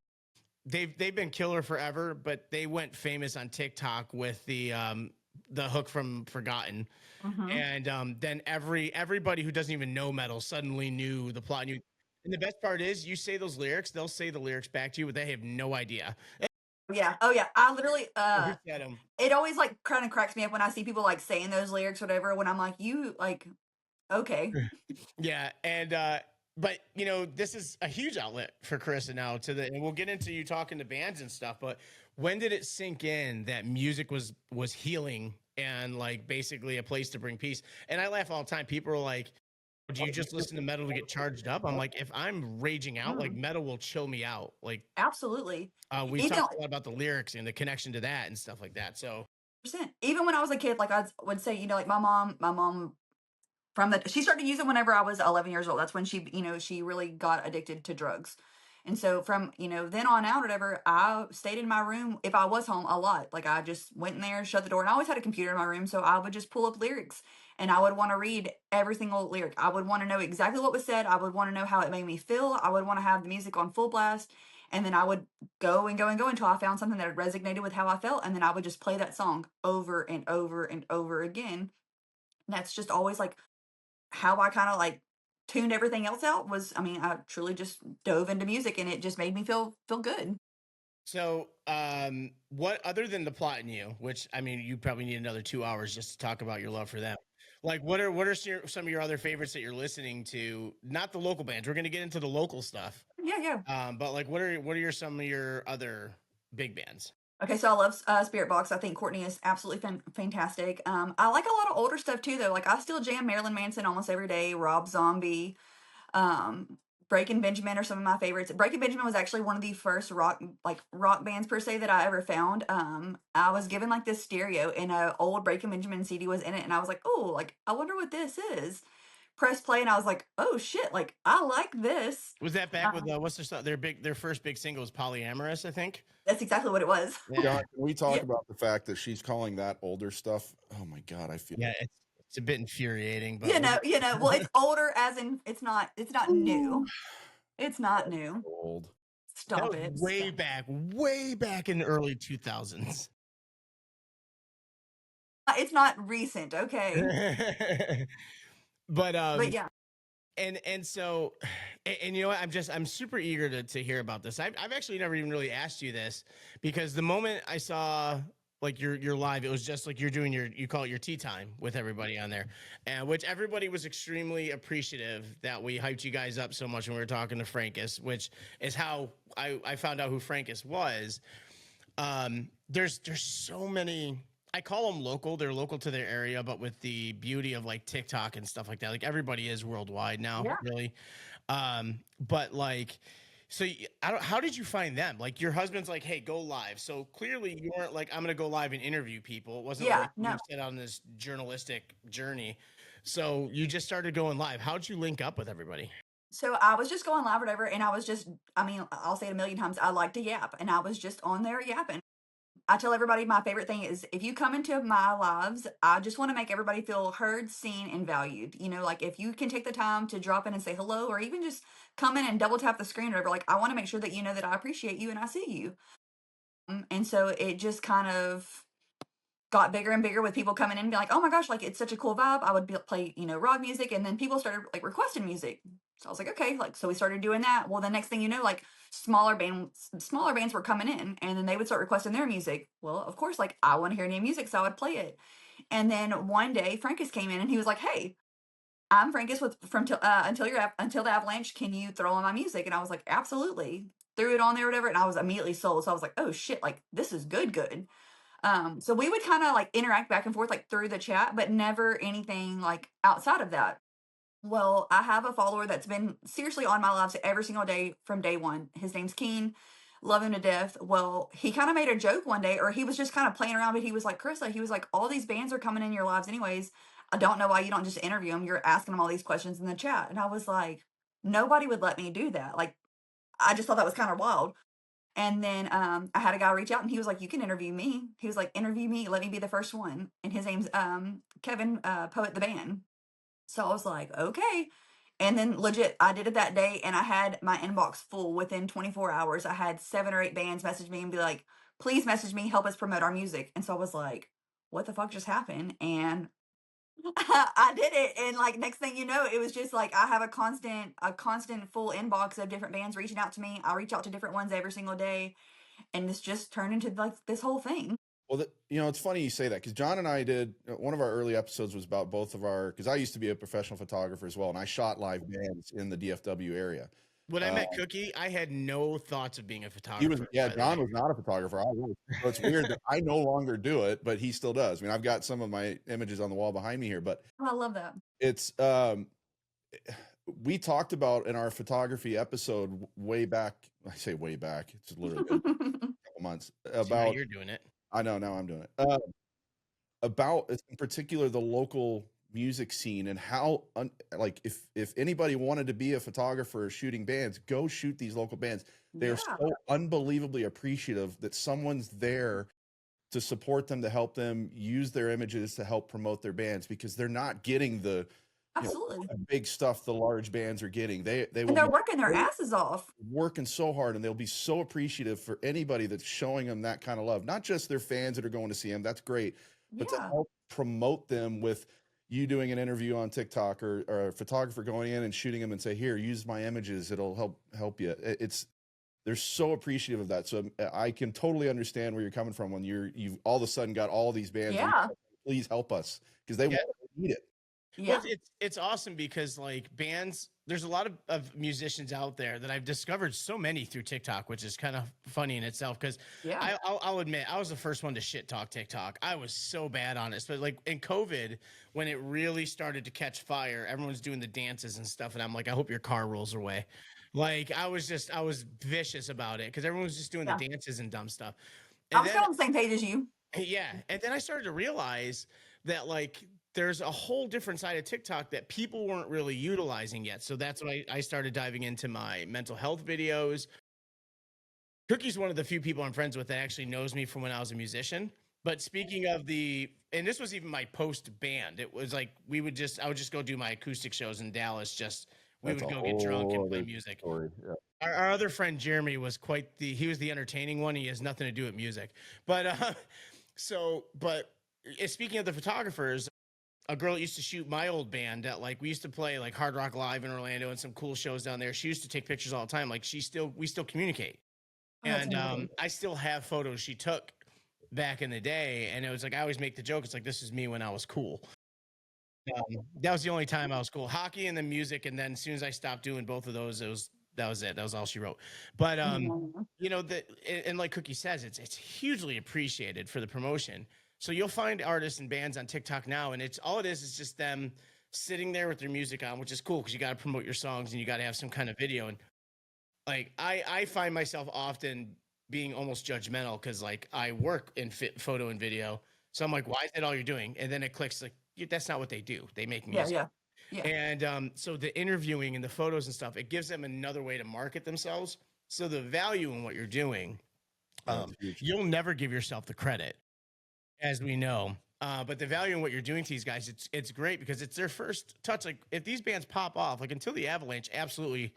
They've been killer forever, but they went famous on TikTok with the hook from Forgotten. Mhm. And then everybody who doesn't even know metal suddenly knew The Plot and You. And the best part is you say those lyrics, they'll say the lyrics back to you, but they have no idea. Yeah. Oh yeah. I literally Who said 'em? it always like kind of cracks me up when I see people like saying those lyrics, whatever, when I'm like, you like, okay. Yeah, and but you know, this is a huge outlet for Carissa now and we'll get into you talking to bands and stuff, but when did it sink in that music was healing and like basically a place to bring peace? And I laugh all the time. People are like, do you just listen to metal to get charged up? I'm like, if I'm raging out, like metal will chill me out. Like Absolutely. we Even talked a lot about the lyrics and the connection to that and stuff like that. So percent. Even when I was a kid, like I would say, like my mom she started using whenever I was 11 years old. That's when she really got addicted to drugs. And so from, then on out or whatever, I stayed in my room if I was home a lot. Like I just went in there, shut the door, and I always had a computer in my room. So I would just pull up lyrics and I would want to read every single lyric. I would want to know exactly what was said. I would want to know how it made me feel. I would want to have the music on full blast. And then I would go and go and go until I found something that resonated with how I felt. And then I would just play that song over and over and over again. And that's just always like how I kind of like tuned everything else out I truly just dove into music and it just made me feel good. So, what other than The Plot and You, which I mean, you probably need another 2 hours just to talk about your love for them. Like, what are some of your other favorites that you're listening to? Not the local bands. We're gonna get into the local stuff. Yeah. But like, what are some of your other big bands? Okay, so I love Spirit Box. I think Courtney is absolutely fantastic. I like a lot of older stuff too, though. Like I still jam Marilyn Manson almost every day. Rob Zombie, Breaking Benjamin are some of my favorites. Breaking Benjamin was actually one of the first rock bands per se that I ever found. I was given like this stereo and a old Breaking Benjamin CD was in it, and I was like, oh, like I wonder what this is. Press play, and I was like, oh shit, like I like this. Was that back with what's their first big single was Polyamorous, I think? That's exactly what it was. Yeah. John, can we talk about the fact that she's calling that older stuff? Oh my God, I feel It's a bit infuriating, but well, it's older as in it's not new. It's not new. old. Stop it. way back in the early 2000s. It's not recent, okay. But yeah. and so and you know what, I'm super eager to hear about this. I've actually never even really asked you this, because the moment I saw like your live, it was just like you're doing you call it your tea time with everybody on there, and which everybody was extremely appreciative that we hyped you guys up so much when we were talking to Frankus, which is how I found out who Frankus was. There's so many, I call them local. They're local to their area, but with the beauty of like TikTok and stuff like that, like everybody is worldwide now, really. But like, so how did you find them? Like your husband's like, hey, go live. So clearly you weren't like, I'm going to go live and interview people. It wasn't like you set on this journalistic journey. So you just started going live. How'd you link up with everybody? So I was just going live or whatever, and I was just, I mean, I'll say it a million times, I like to yap, and I was just on there yapping. I tell everybody my favorite thing is if you come into my lives, I just want to make everybody feel heard, seen, and valued. You know, like if you can take the time to drop in and say hello, or even just come in and double tap the screen or whatever, like I want to make sure that you know that I appreciate you and I see you. And so it just kind of got bigger and bigger with people coming in and be like, "Oh my gosh, like it's such a cool vibe." I would play, rock music, and then people started like requesting music. So I was like, "Okay," like so we started doing that. Well, the next thing you know, like smaller bands were coming in, and then they would start requesting their music. Well, of course, like I want to hear new music, so I would play it. And then one day, Frankus came in and he was like, "Hey, I'm Frankus with until the avalanche. Can you throw on my music?" And I was like, "Absolutely." Threw it on there, whatever, and I was immediately sold. So I was like, "Oh shit, like this is good, good." So we would kind of like interact back and forth like through the chat, but never anything like outside of that. Well, I have a follower that's been seriously on my lives every single day from day one. His name's Keen. Love him to death. Well, he kind of made a joke one day, or he was just kind of playing around, but he was like, Carissa, he was like, all these bands are coming in your lives anyways. I don't know why you don't just interview them. You're asking them all these questions in the chat. And I was like, nobody would let me do that. Like, I just thought that was kind of wild. And then I had a guy reach out and he was like, "You can interview me." He was like, "Interview me, let me be the first one." And his name's Kevin, Poet the Band. So I was like, "Okay." And then legit, I did it that day and I had my inbox full within 24 hours. I had 7 or 8 bands message me and be like, "Please message me, help us promote our music." And so I was like, "What the fuck just happened?" And I did it, and like next thing you know, it was just like I have a constant full inbox of different bands reaching out to me. I reach out to different ones every single day, and this just turned into like this whole thing. Well, it's funny you say that because John and I did one of our early episodes was about both of our, because I used to be a professional photographer as well, and I shot live bands in the DFW area. When I met Cookie, I had no thoughts of being a He was, photographer. yeah, John was not a photographer. I was. So it's weird that I no longer do it, but he still does. I mean, I've got some of my images on the wall behind me here, but Oh, I love that. it's we talked about in our photography episode way back. I say way back. It's literally been a couple months See how about. you're doing it. I know now I'm doing it. About in particular the local music scene and how like if anybody wanted to be a photographer shooting bands, go shoot these local bands. They are Yeah, so unbelievably appreciative that someone's there to support them, to help them use their images to help promote their bands, because they're not getting the absolutely. big stuff the large bands are getting. They And will they're be working their asses off. working so hard, and they'll be so appreciative for anybody that's showing them that kind of love. Not just their fans that are going to see them, that's great, but to Yeah, help promote them with you doing an interview on TikTok, or a photographer going in and shooting them and say, "Here, use my images, it'll help you." It's they're so appreciative of that. So I can totally understand where you're coming from when you've all of a sudden got all these bands. yeah, Please help us, because they Yeah. want to need it. Well, yeah, it's awesome because like bands, there's a lot of musicians out there that I've discovered so many through TikTok, which is kind of funny in itself. Because yeah. I'll admit I was the first one to shit talk TikTok. I was so bad on it, but like in COVID when it really started to catch fire, everyone's doing the dances and stuff, and I'm like, I hope your car rolls away. Like I was vicious about it because everyone was just doing the Yeah. dances and dumb stuff. I And was then kind of on the same page as you. yeah, and then I started to realize that like there's a whole different side of TikTok that people weren't really utilizing yet. So that's when I started diving into my mental health videos. Cookie's one of the few people I'm friends with that actually knows me from when I was a musician. But speaking of and this was even my post band, it was like I would just go do my acoustic shows in Dallas. We That's would a go get drunk and whole play other music. story. Yeah. Our other friend Jeremy was he was the entertaining one. He has nothing to do with music. But speaking of the photographers, a girl that used to shoot my old band that like we used to play like Hard Rock Live in Orlando and some cool shows down there. She used to take pictures all the time. Like we still communicate. Oh, that's And amazing. I still have photos she took back in the day. And it was like I always make the joke, it's like this is me when I was cool. That was the only time I was cool. Hockey and then music, and then as soon as I stopped doing both of those, that was it. That was all she wrote. But Mhm. and like Cookie says, it's hugely appreciated for the promotion. So you'll find artists and bands on TikTok now, and it's all it is just them sitting there with their music on, which is cool because you got to promote your songs and you got to have some kind of video. And like I find myself often being almost judgmental because like I work in photo and video, so I'm like, why is that all you're doing? And then it clicks like that's not what they do. They make Yeah, music. yeah, Yeah. And so the interviewing and the photos and stuff, it gives them another way to market themselves. So the value in what you're doing, you'll never give yourself the credit, as we know. But the value in what you're doing to these guys, it's great because it's their first touch. Like if these bands pop off, like Until the Avalanche absolutely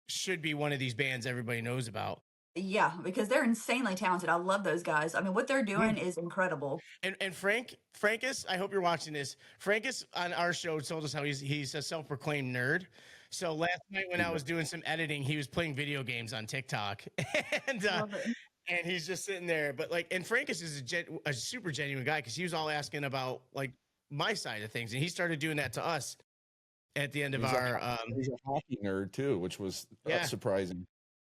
should be one of these bands everybody knows about. Yeah, because they're insanely talented. I love those guys. I mean, what they're doing is incredible. And Frankus, I hope you're watching this. Frankus on our show told us how he's a self-proclaimed nerd. So last night when I was doing some editing, he was playing video games on TikTok, and Love it. and he's just sitting there. But like, and Frankus is a super genuine guy because he was all asking about like my side of things, and he started doing that to us at the end of our. He's a hockey nerd too, which was surprising.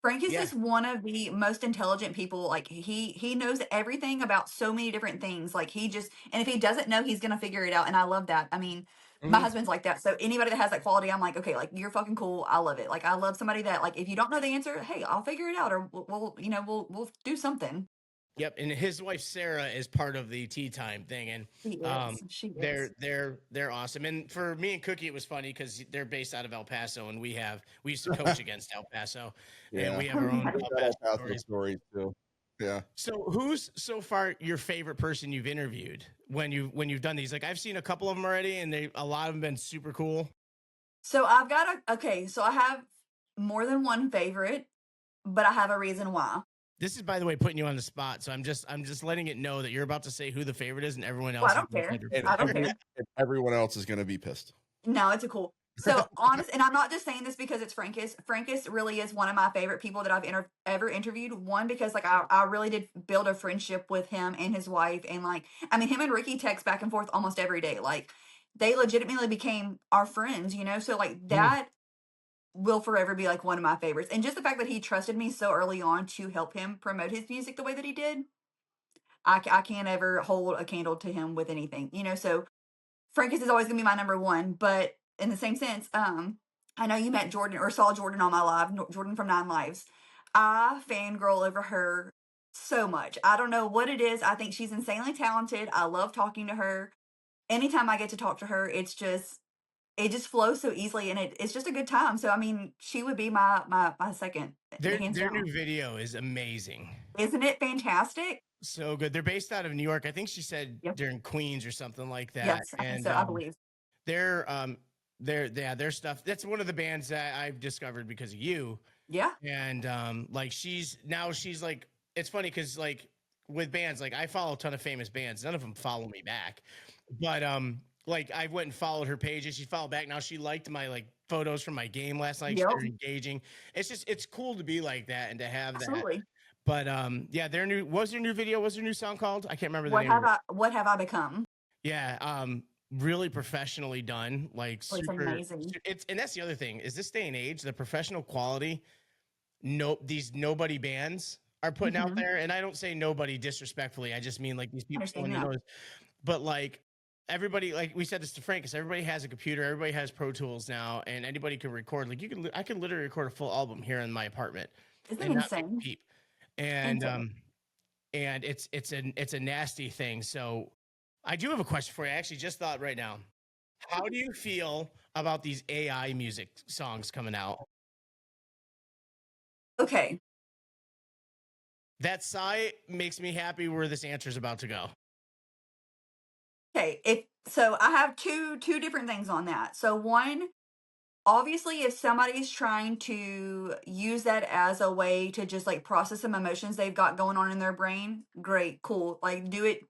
Frankus is one of the most intelligent people. Like he knows everything about so many different things. Like he just, and if he doesn't know, he's gonna figure it out. And I love that. I mean, my husband's like that. So anybody that has that quality, I'm like, okay, like you're fucking cool. I love it. Like I love somebody that like if you don't know the answer, hey, I'll figure it out, or we'll do something. Yep, and his wife Sarah is part of the Tea Time thing, and She is. they're awesome. And for me and Cookie, it was funny because they're based out of El Paso, and we used to coach against El Paso, and we have our own El Paso stories too. Yeah. So who's so far your favorite person you've interviewed when you've done these? Like I've seen a couple of them already, and a lot of them been super cool. So I've got so I have more than one favorite, but I have a reason why. This is, by the way, putting you on the spot. So I'm just letting it know that you're about to say who the favorite is, and everyone else. Well, I don't care. I don't care. Everyone else is going to be pissed. No, it's a cool. So honest, and I'm not just saying this because it's Frankus. Frankus really is one of my favorite people that I've ever interviewed. One, because like I really did build a friendship with him and his wife, and like I mean, him and Ricky text back and forth almost every day. Like they legitimately became our friends, you know. So like that will forever be like one of my favorites. And just the fact that he trusted me so early on to help him promote his music the way that he did, I can't ever hold a candle to him with anything, you know. So Frankus is always gonna be my number one. But in the same sense, I know you met Jordan or saw Jordan on my live, Jordan from 9 Lives. I fangirl over her so much. I don't know what it is. I think she's insanely talented. I love talking to her. Anytime I get to talk to her, it just flows so easily, and it's just a good time. So I mean, she would be my second. Their new video is amazing. Isn't it fantastic? So good. They're based out of New York. I think she said during Queens or something like that. Yes, and I believe. Their stuff. That's one of the bands that I've discovered because of you. Yeah. And like she's like, it's funny because like with bands, like I follow a ton of famous bands. None of them follow me back. But like I went and followed her page and she followed back. Now she liked my like photos from my game last night. Yep. She's engaging. It's cool to be like that and to have that. But yeah, their new video, what's their new song called? I can't remember the name. What have I become? Yeah, really professionally done. Like super amazing. And that's the other thing is this day and age, the professional quality these nobody bands are putting out there. And I don't say nobody disrespectfully. I just mean like these people but like everybody, like we said this to Frank, because everybody has a computer, everybody has Pro Tools now, and anybody can record. Like I can literally record a full album here in my apartment. Isn't that insane? And it's a nasty thing. So I do have a question for you. I actually just thought right now. How do you feel about these AI music songs coming out? Okay. That sigh makes me happy where this answer is about to go. Okay, so I have two different things on that. So one, obviously, if somebody's trying to use that as a way to just like process some emotions they've got going on in their brain, great, cool. Like do it,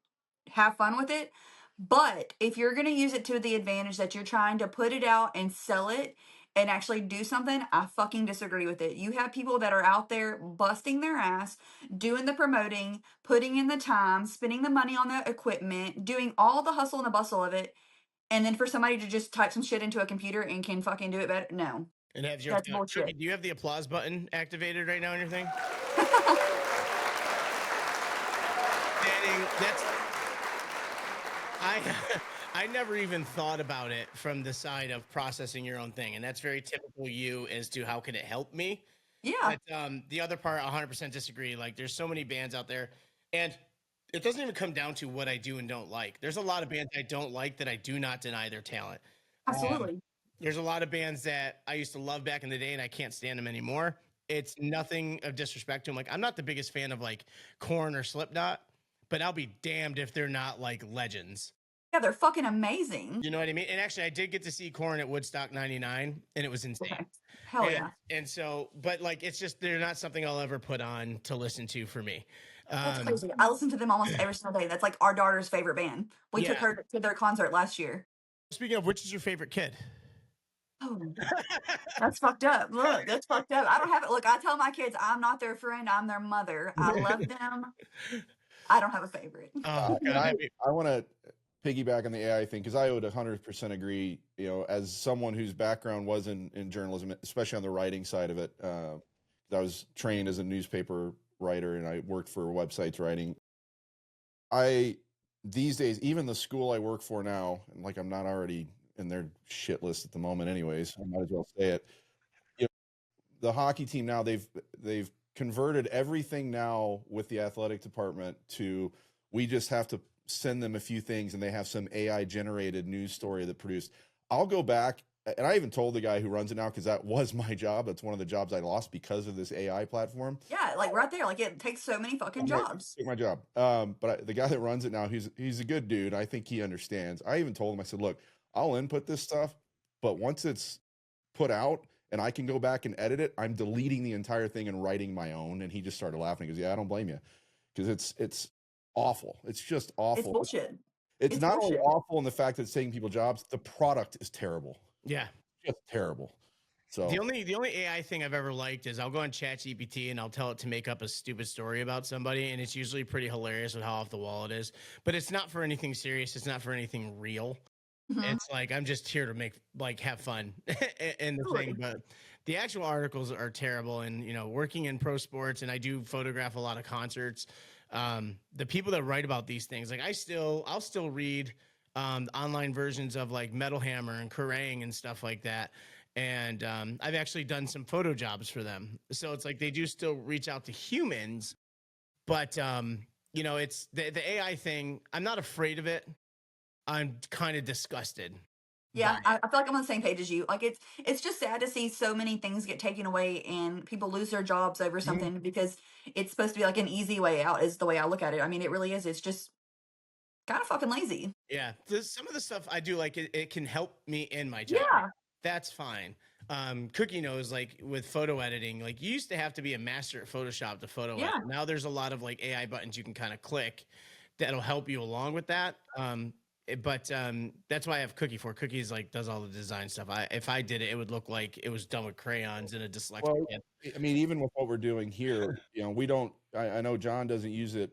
have fun with it. But if you're going to use it to the advantage that you're trying to put it out and sell it and actually do something, I fucking disagree with it. You have people that are out there busting their ass, doing the promoting, putting in the time, spending the money on the equipment, doing all the hustle and the bustle of it. And then for somebody to just type some shit into a computer and can fucking do it better? No. And that's bullshit. Do you have the applause button activated right now on your thing? I never even thought about it from the side of processing your own thing. And that's very typical you as to how can it help me? Yeah. But the other part, 100% disagree. Like there's so many bands out there and it doesn't even come down to what I do and don't like. There's a lot of bands I don't like that I do not deny their talent. Absolutely. There's a lot of bands that I used to love back in the day and I can't stand them anymore. It's nothing of disrespect to them. Like, I'm not the biggest fan of like Korn or Slipknot, but I'll be damned if they're not like legends. Yeah, they're fucking amazing. You know what I mean? And actually, I did get to see Korn at Woodstock 99, and it was insane. Okay. Hell yeah. And so, but like, it's just, they're not something I'll ever put on to listen to for me. That's crazy. I listen to them almost every single day. That's like our daughter's favorite band. We took her to their concert last year. Speaking of, which is your favorite kid? Oh, that's fucked up. Look, that's fucked up. I don't have it. Look, I tell my kids I'm not their friend. I'm their mother. I love them. I don't have a favorite. And I want to piggyback on the AI thing because I would 100% agree. You know, as someone whose background was in journalism, especially on the writing side of it, I was trained as a newspaper writer and I worked for websites writing. These days, even the school I work for now, and like I'm not already in their shit list at the moment, anyways, I might as well say it. You know, the hockey team now they've converted everything now with the athletic department to we just have to send them a few things and they have some AI generated news story that produced. I'll go back and I even told the guy who runs it now because that was my job. That's one of the jobs I lost because of this AI platform. Yeah, like right there, like it takes so many fucking jobs. Take my job. But the guy that runs it now, he's a good dude. I think he understands. I even told him, I said, look, I'll input this stuff, but once it's put out and I can go back and edit it, I'm deleting the entire thing and writing my own. And he just started laughing. He goes, yeah, I don't blame you. Because it's awful. It's just awful. It's bullshit. It's not only awful in the fact that it's taking people jobs, the product is terrible. Yeah. Just terrible. So the only AI thing I've ever liked is I'll go on ChatGPT and I'll tell it to make up a stupid story about somebody, and it's usually pretty hilarious with how off the wall it is. But it's not for anything serious. It's not for anything real. It's like I'm just here to have fun and the thing. But the actual articles are terrible. And you know, working in pro sports, and I do photograph a lot of concerts. The people that write about these things, like I'll still read online versions of like Metal Hammer and Kerrang and stuff like that. And I've actually done some photo jobs for them. So it's like they do still reach out to humans, but you know, it's the AI thing. I'm not afraid of it. I'm kind of disgusted. Yeah, I feel like I'm on the same page as you. Like it's just sad to see so many things get taken away and people lose their jobs over something because it's supposed to be like an easy way out is the way I look at it. I mean, it really is. It's just kind of fucking lazy. Yeah. Some of the stuff I do, like it can help me in my job. Yeah. That's fine. Cookie knows, like with photo editing, like you used to have to be a master at Photoshop to photo edit. Now there's a lot of like AI buttons you can kind of click that'll help you along with that. But that's why I have Cookie for. Cookie's like does all the design stuff. If I did it, it would look like it was done with crayons and a dyslexic kid. I mean, even with what we're doing here, you know, we don't. I know John doesn't use it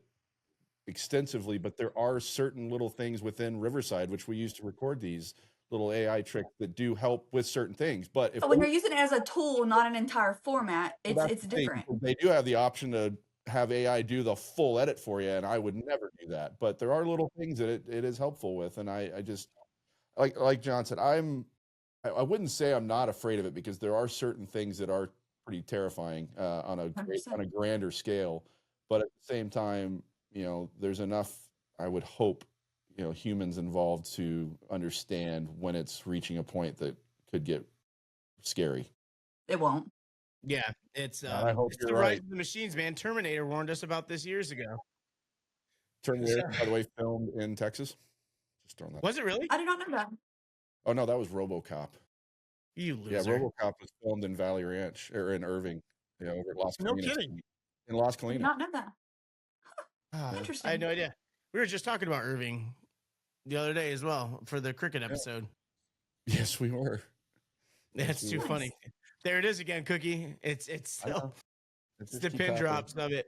extensively, but there are certain little things within Riverside which we use to record these little AI tricks that do help with certain things. But if when you're using it as a tool, not an entire format, it's different. They do have the option to have AI do the full edit for you, and I would never do that. But there are little things that it is helpful with, and I just like John said, I wouldn't say I'm not afraid of it because there are certain things that are pretty terrifying on a grander scale. But at the same time, you know, there's enough, I would hope, you know, humans involved to understand when it's reaching a point that could get scary. It won't. Yeah, it's I hope it's the you're rise right. of the machines, man. Terminator warned us about this years ago. Terminator, by the way, filmed in Texas. Just throwing that. Was it really? I did not know that. Oh no, that was RoboCop. You loser. Yeah, RoboCop was filmed in Valley Ranch or in Irving, you know, over at Las No Colinas. kidding. In Las I did Colinas. not know that. I Interesting. had no idea. We were just talking about Irving the other day as well for the cricket episode. Yes, we were. That's too funny. There it is again, Cookie. It's still it's the pin drops of it.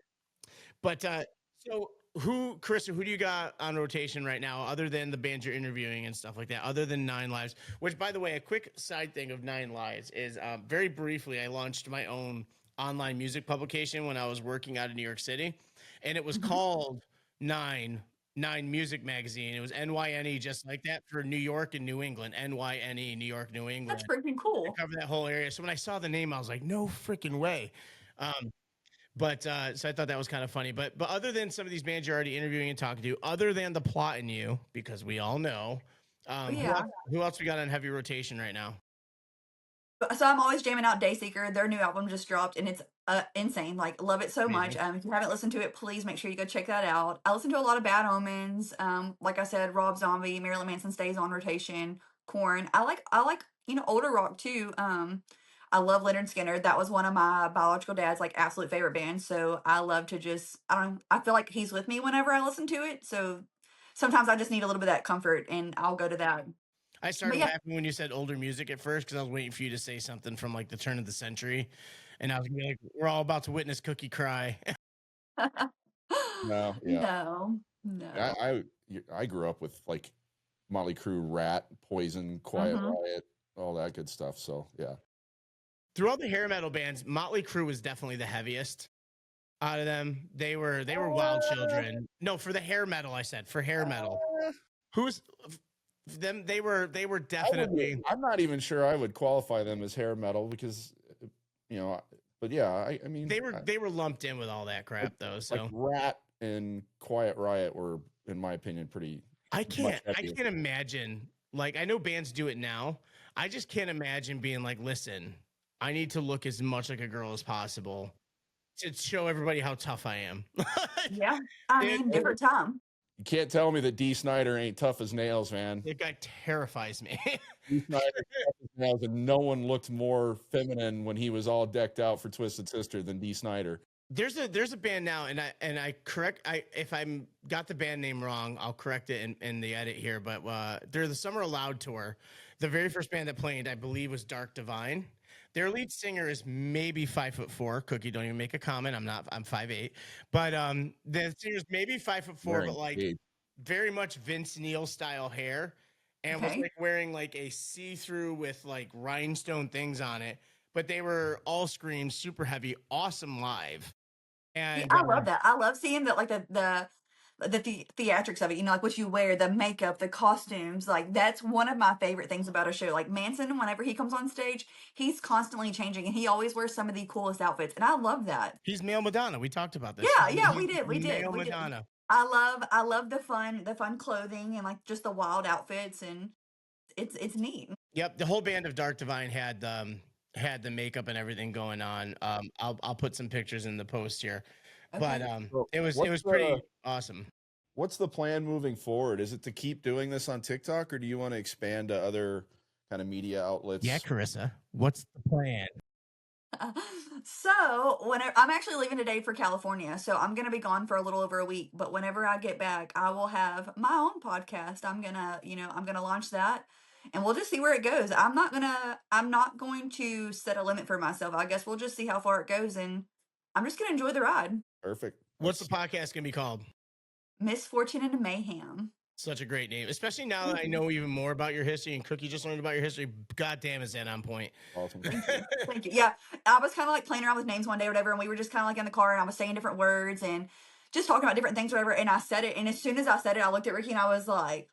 But so Karissa, who do you got on rotation right now, other than the band you're interviewing and stuff like that, other than Nine Lives? Which, by the way, a quick side thing of Nine Lives is very briefly, I launched my own online music publication when I was working out in New York City, and it was called Nine Music Magazine. It was NYNE, just like that, for New York and New England. NYNE, New York, New England. That's freaking cool. I cover that whole area. So when I saw the name, I was like, no freaking way. So I thought that was kind of funny. But other than some of these bands you're already interviewing and talking to, other than the Plot in You, because we all know, who else we got on heavy rotation right now? So I'm always jamming out Dayseeker. Their new album just dropped and it's insane. Like, love it so much. Amazing. If you haven't listened to it, please make sure you go check that out. I listen to a lot of Bad Omens. Like I said, Rob Zombie, Marilyn Manson stays on rotation. Corn. I like older rock too. I love Leonard Skinner. That was one of my biological dad's like absolute favorite bands. So I love to just I feel like he's with me whenever I listen to it. So sometimes I just need a little bit of that comfort and I'll go to that. I But started yeah. laughing when you said older music at first because I was waiting for you to say something from like the turn of the century, and I was gonna be like, "We're all about to witness Cookie cry." No, yeah. No. No. I grew up with like Motley Crue, Rat, Poison, Quiet Mhm. Riot, all that good stuff. So yeah. Through all the hair metal bands, Motley Crue was definitely the heaviest out of them. They were wild children. No, for the hair metal, I said for hair metal. Who's them? They were definitely. I'm not even sure I would qualify them as hair metal because, but yeah, I mean, They were lumped in with all that crap though. So like Rat and Quiet Riot were, in my opinion, pretty. I can't imagine. Like, I know bands do it now. I just can't imagine being like, listen, I need to look as much like a girl as possible to show everybody how tough I am. Yeah. I mean, different time. You can't tell me that D. Snyder ain't tough as nails, man. That guy terrifies me. D. Snyder tough as nails, and no one looked more feminine when he was all decked out for Twisted Sister than D. Snyder. There's a band now, and I if I'm got the band name wrong, I'll correct it in the edit here. But they're the Summer Aloud tour. The very first band that played, I believe, was Dark Divine. Their lead singer is maybe 5'4". Cookie, don't even make a comment. I'm not. I'm 5'8". But the singer's maybe 5'4", but like very much Vince Neil style hair, and was like wearing like a see-through with like rhinestone things on it. But they were all screamed super heavy, awesome live. And yeah, I love that. I love seeing that, like the theatrics of it. Like what you wear, the makeup, the costumes. Like that's one of my favorite things about a show. Like Manson, whenever he comes on stage, he's constantly changing, and he always wears some of the coolest outfits, and I love that. He's male Madonna. We talked about this. Yeah, we did. Male Madonna. I love the fun clothing and like just the wild outfits, and it's neat. Yep, the whole band of Dark Divine had the makeup and everything going on. I'll put some pictures in the post here, but it was pretty awesome. What's the plan moving forward? Is it to keep doing this on TikTok, or do you want to expand to other kind of media outlets? Yeah, Karissa, what's the plan? So whenever I'm actually leaving today for California, so I'm gonna be gone for a little over a week. But whenever I get back, I will have my own podcast. I'm gonna launch that, and we'll just see where it goes. I'm not going to set a limit for myself. I guess we'll just see how far it goes, and I'm just gonna enjoy the ride. Perfect. What's the podcast gonna be called? Misfortune and Mayhem. Such a great name, especially now that I know even more about your history, and Cookie just learned about your history. God damn, is that on point? Awesome. Thank you. Yeah, I was kind of like playing around with names one day or whatever, and we were just kind of like in the car, and I was saying different words and just talking about different things or whatever, and I said it, and as soon as I said it, I looked at Ricky and I was like,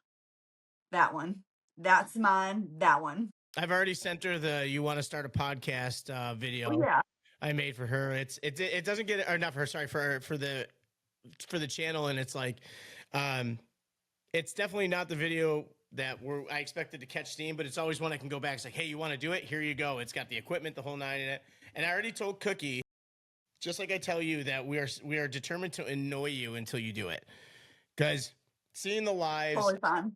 that one. That's mine. That one. I've already sent her the "You Want to Start a Podcast" video. Oh, yeah. I made for her. It doesn't get, or not for her. Sorry, for the channel, and it's like, it's definitely not the video that I expected to catch steam, but it's always one I can go back. It's like, hey, you want to do it? Here you go. It's got the equipment, the whole nine in it. And I already told Cookie, just like I tell you, that we are determined to annoy you until you do it, because seeing the lives. Totally fine.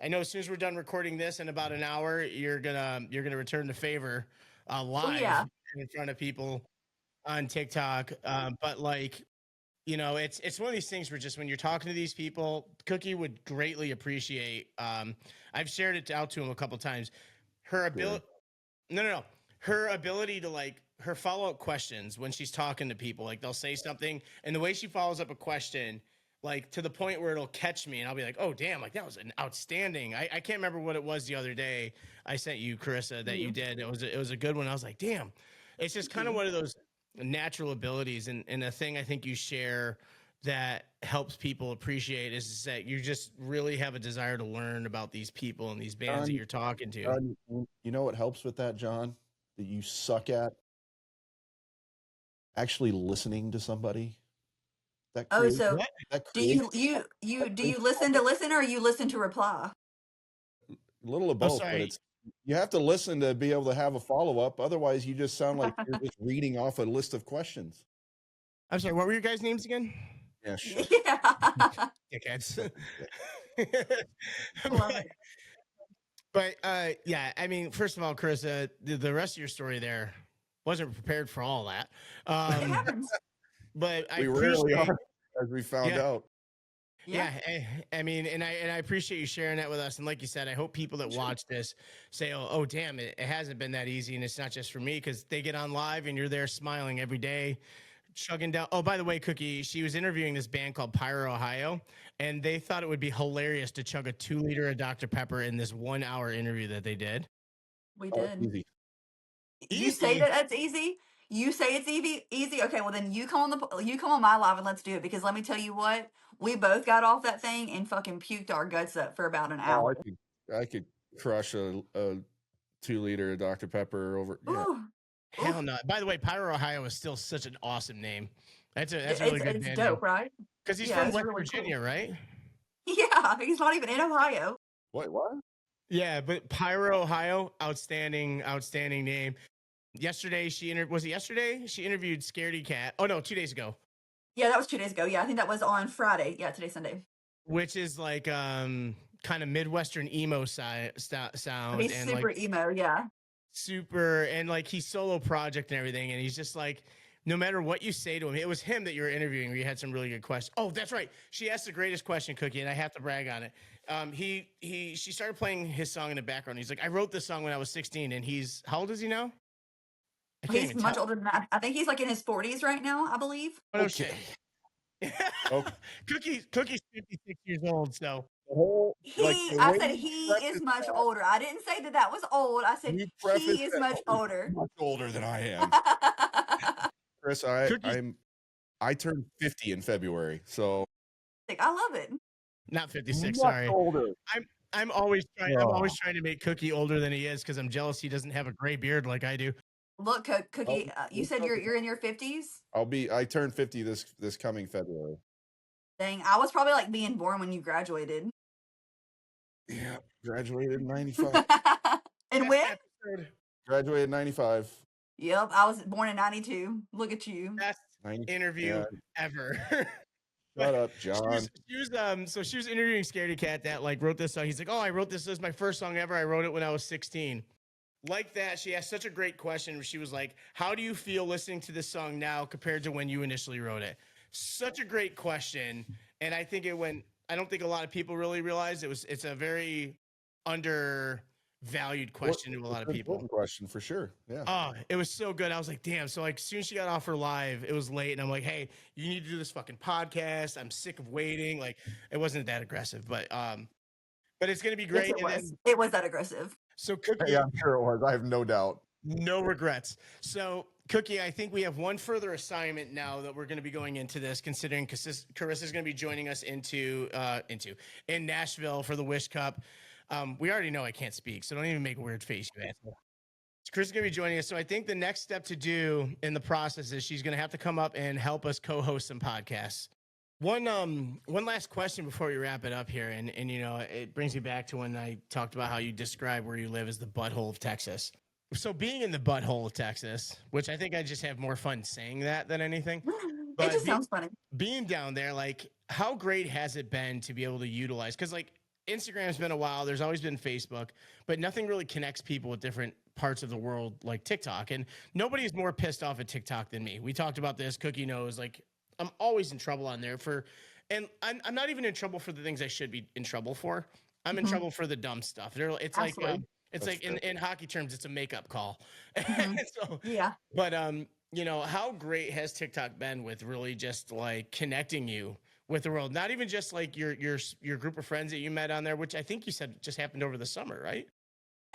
I know as soon as we're done recording this in about an hour, you're gonna return the favor live in front of people on TikTok. But like, it's one of these things where just when you're talking to these people, Cookie would greatly appreciate. I've shared it out to him a couple times. Her ability, her ability to like her follow-up questions when she's talking to people. Like they'll say something, and the way she follows up a question, like to the point where it'll catch me, and I'll be like, "Oh, damn! Like that was an outstanding." I can't remember what it was the other day I sent you, Karissa, that you did. It was a good one. I was like, "Damn!" It's just kind of one of those natural abilities, and a thing I think you share that helps people appreciate is that you just really have a desire to learn about these people and these bands that you're talking to. You know what helps with that, John? That you suck at actually listening to somebody. Do you listen to listen, or you listen to reply? A little of both, but You have to listen to be able to have a follow-up. Otherwise, you just sound like you're just reading off a list of questions. I'm sorry, what were your guys' names again? Yeah, sure. Yeah. Dickheads. Love it. But yeah, I mean, first of all, Carissa, the rest of your story there wasn't prepared for all that. It happens. But I We rarely appreciate, are, as we found yeah, out. Yeah. I mean, and I appreciate you sharing that with us. And like you said, I hope people that watch this say, oh damn, it hasn't been that easy, and it's not just for me, because they get on live and you're there smiling every day, chugging down. Oh, by the way, Cookie, she was interviewing this band called Pyro, Ohio, and they thought it would be hilarious to chug a 2 liter of Dr. Pepper in this 1 hour interview that they did. We Oh, did. easy. You say Easy. that that's easy. You say it's easy. Okay, well then you come on my live and let's do it, because let me tell you what, we both got off that thing and fucking puked our guts up for about an Oh, hour. I could crush a 2 liter of Dr. Pepper over. Yeah. Ooh, Hell ooh. no. By the way, Pyro, Ohio is still such an awesome name. That's a It's really good it's band name. dope, right? Because he's Yeah, from it's West really Virginia, cool. right? Yeah, he's not even in Ohio. What? Yeah, but Pyro, Ohio, outstanding name. Yesterday, was it yesterday? She interviewed Scaredy Cat. Oh no, 2 days ago. Yeah, that was 2 days ago. Yeah, I think that was on Friday. Yeah, today's Sunday. Which is like kind of Midwestern emo sound, He's and super like emo. Yeah. super, and like he's solo project and everything, and he's just like, no matter what you say to him, it was him that you were interviewing where you had some really good questions. Oh, that's right. She asked the greatest question, Cookie, and I have to brag on it. She started playing his song in the background. He's like, I wrote this song when I was 16, and he's, how old is he now? I can't He's even much tell. older than that. I think he's like in his 40s right now, I believe. Oh, no Okay. shit. Okay. Cookie's 56 years old, so The whole I way said you he is preface much that, older. I didn't say that that was old. I said you preface he is that, much oh, he's older. much older than I am. I Chris, Cookie's I turned 50 in February, so love it. not 56. much Sorry, older. I'm always trying. I'm Oh. always trying to make Cookie older than he is because I'm jealous he doesn't have a gray beard like I do. Look, Oh, Cookie, you said you're in your 50s? I turned 50 this coming February. Dang, I was probably like being born when you graduated. Yeah, graduated in 95. And when? Best episode, Graduated in 95. Yep, I was born in 92. Look at you. best 90, interview yeah, ever. shut up, she John. was interviewing Scaredy Cat that like wrote this song. He's like, oh, I wrote this. This is my first song ever. I wrote it when I was 16. Like that, she asked such a great question where she was like, how do you feel listening to this song now compared to when you initially wrote it? Such a great question. And I think I don't think a lot of people really realize it's a very undervalued question to a lot of It's an people. important question for sure. Yeah. Oh, it was so good. I was like, damn. So like, as soon as she got off her live, it was late, and I'm like, hey, you need to do this fucking podcast. I'm sick of waiting. Like, it wasn't that aggressive, but it's gonna be Yes, great. it And was. then, It was that aggressive. so Cookie, Yeah, I'm sure it was. I have no doubt. no regrets. So Cookie, I think we have one further assignment now that we're going to be going into this, considering Carissa is going to be joining us in Nashville for the Wish Cup. We already know I can't speak, so don't even make a weird face, you asshole. Chris is going to be joining us. So I think the next step to do in the process is she's going to have to come up and help us co-host some podcasts. One last question before we wrap it up here, and it brings me back to when I talked about how you describe where you live as the butthole of Texas. So being in the butthole of Texas, which I think I just have more fun saying that than anything, It but just sounds funny. being down there, like, how great has it been to be able to utilize? Because like Instagram's been a while, there's always been Facebook, but nothing really connects people with different parts of the world like TikTok. And nobody's more pissed off at TikTok than me. We talked about this. Cookie knows, like, I'm always in trouble on there and I'm not even in trouble for the things I should be in trouble for. I'm in Mhm. trouble for the dumb stuff. It's like Absolutely. it's That's like in hockey terms, it's a makeup call. Mhm. So, Yeah. but how great has TikTok been with really just like connecting you with the world? Not even just like your group of friends that you met on there, which I think you said just happened over the summer, right?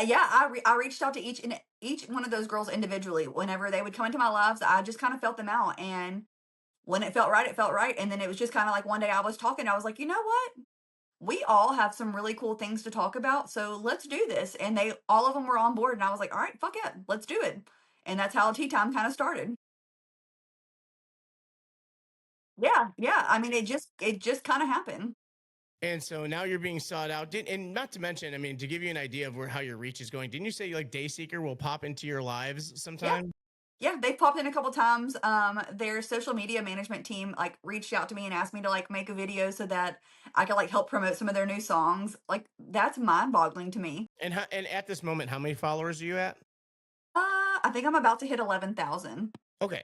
Yeah, I reached out to each one of those girls individually. Whenever they would come into my lives, I just kind of felt them out, and when it felt right, it felt right. And then it was just kind of like one day I was talking, I was like, you know what? We all have some really cool things to talk about, so let's do this. And all of them were on board, and I was like, all right, fuck it, let's do it. And that's how tea time kind of started. Yeah, yeah. I mean, it just kind of happened. And so now you're being sought out. And not to mention, I mean, to give you an idea of how your reach is going, didn't you say like Dayseeker will pop into your lives Yeah. sometime? Yeah, they've popped in a couple times. Their social media management team like reached out to me and asked me to like make a video so that I could like help promote some of their new songs. Like that's mind-boggling to me. And at this moment, how many followers are you at? I think I'm about to hit 11,000. Okay.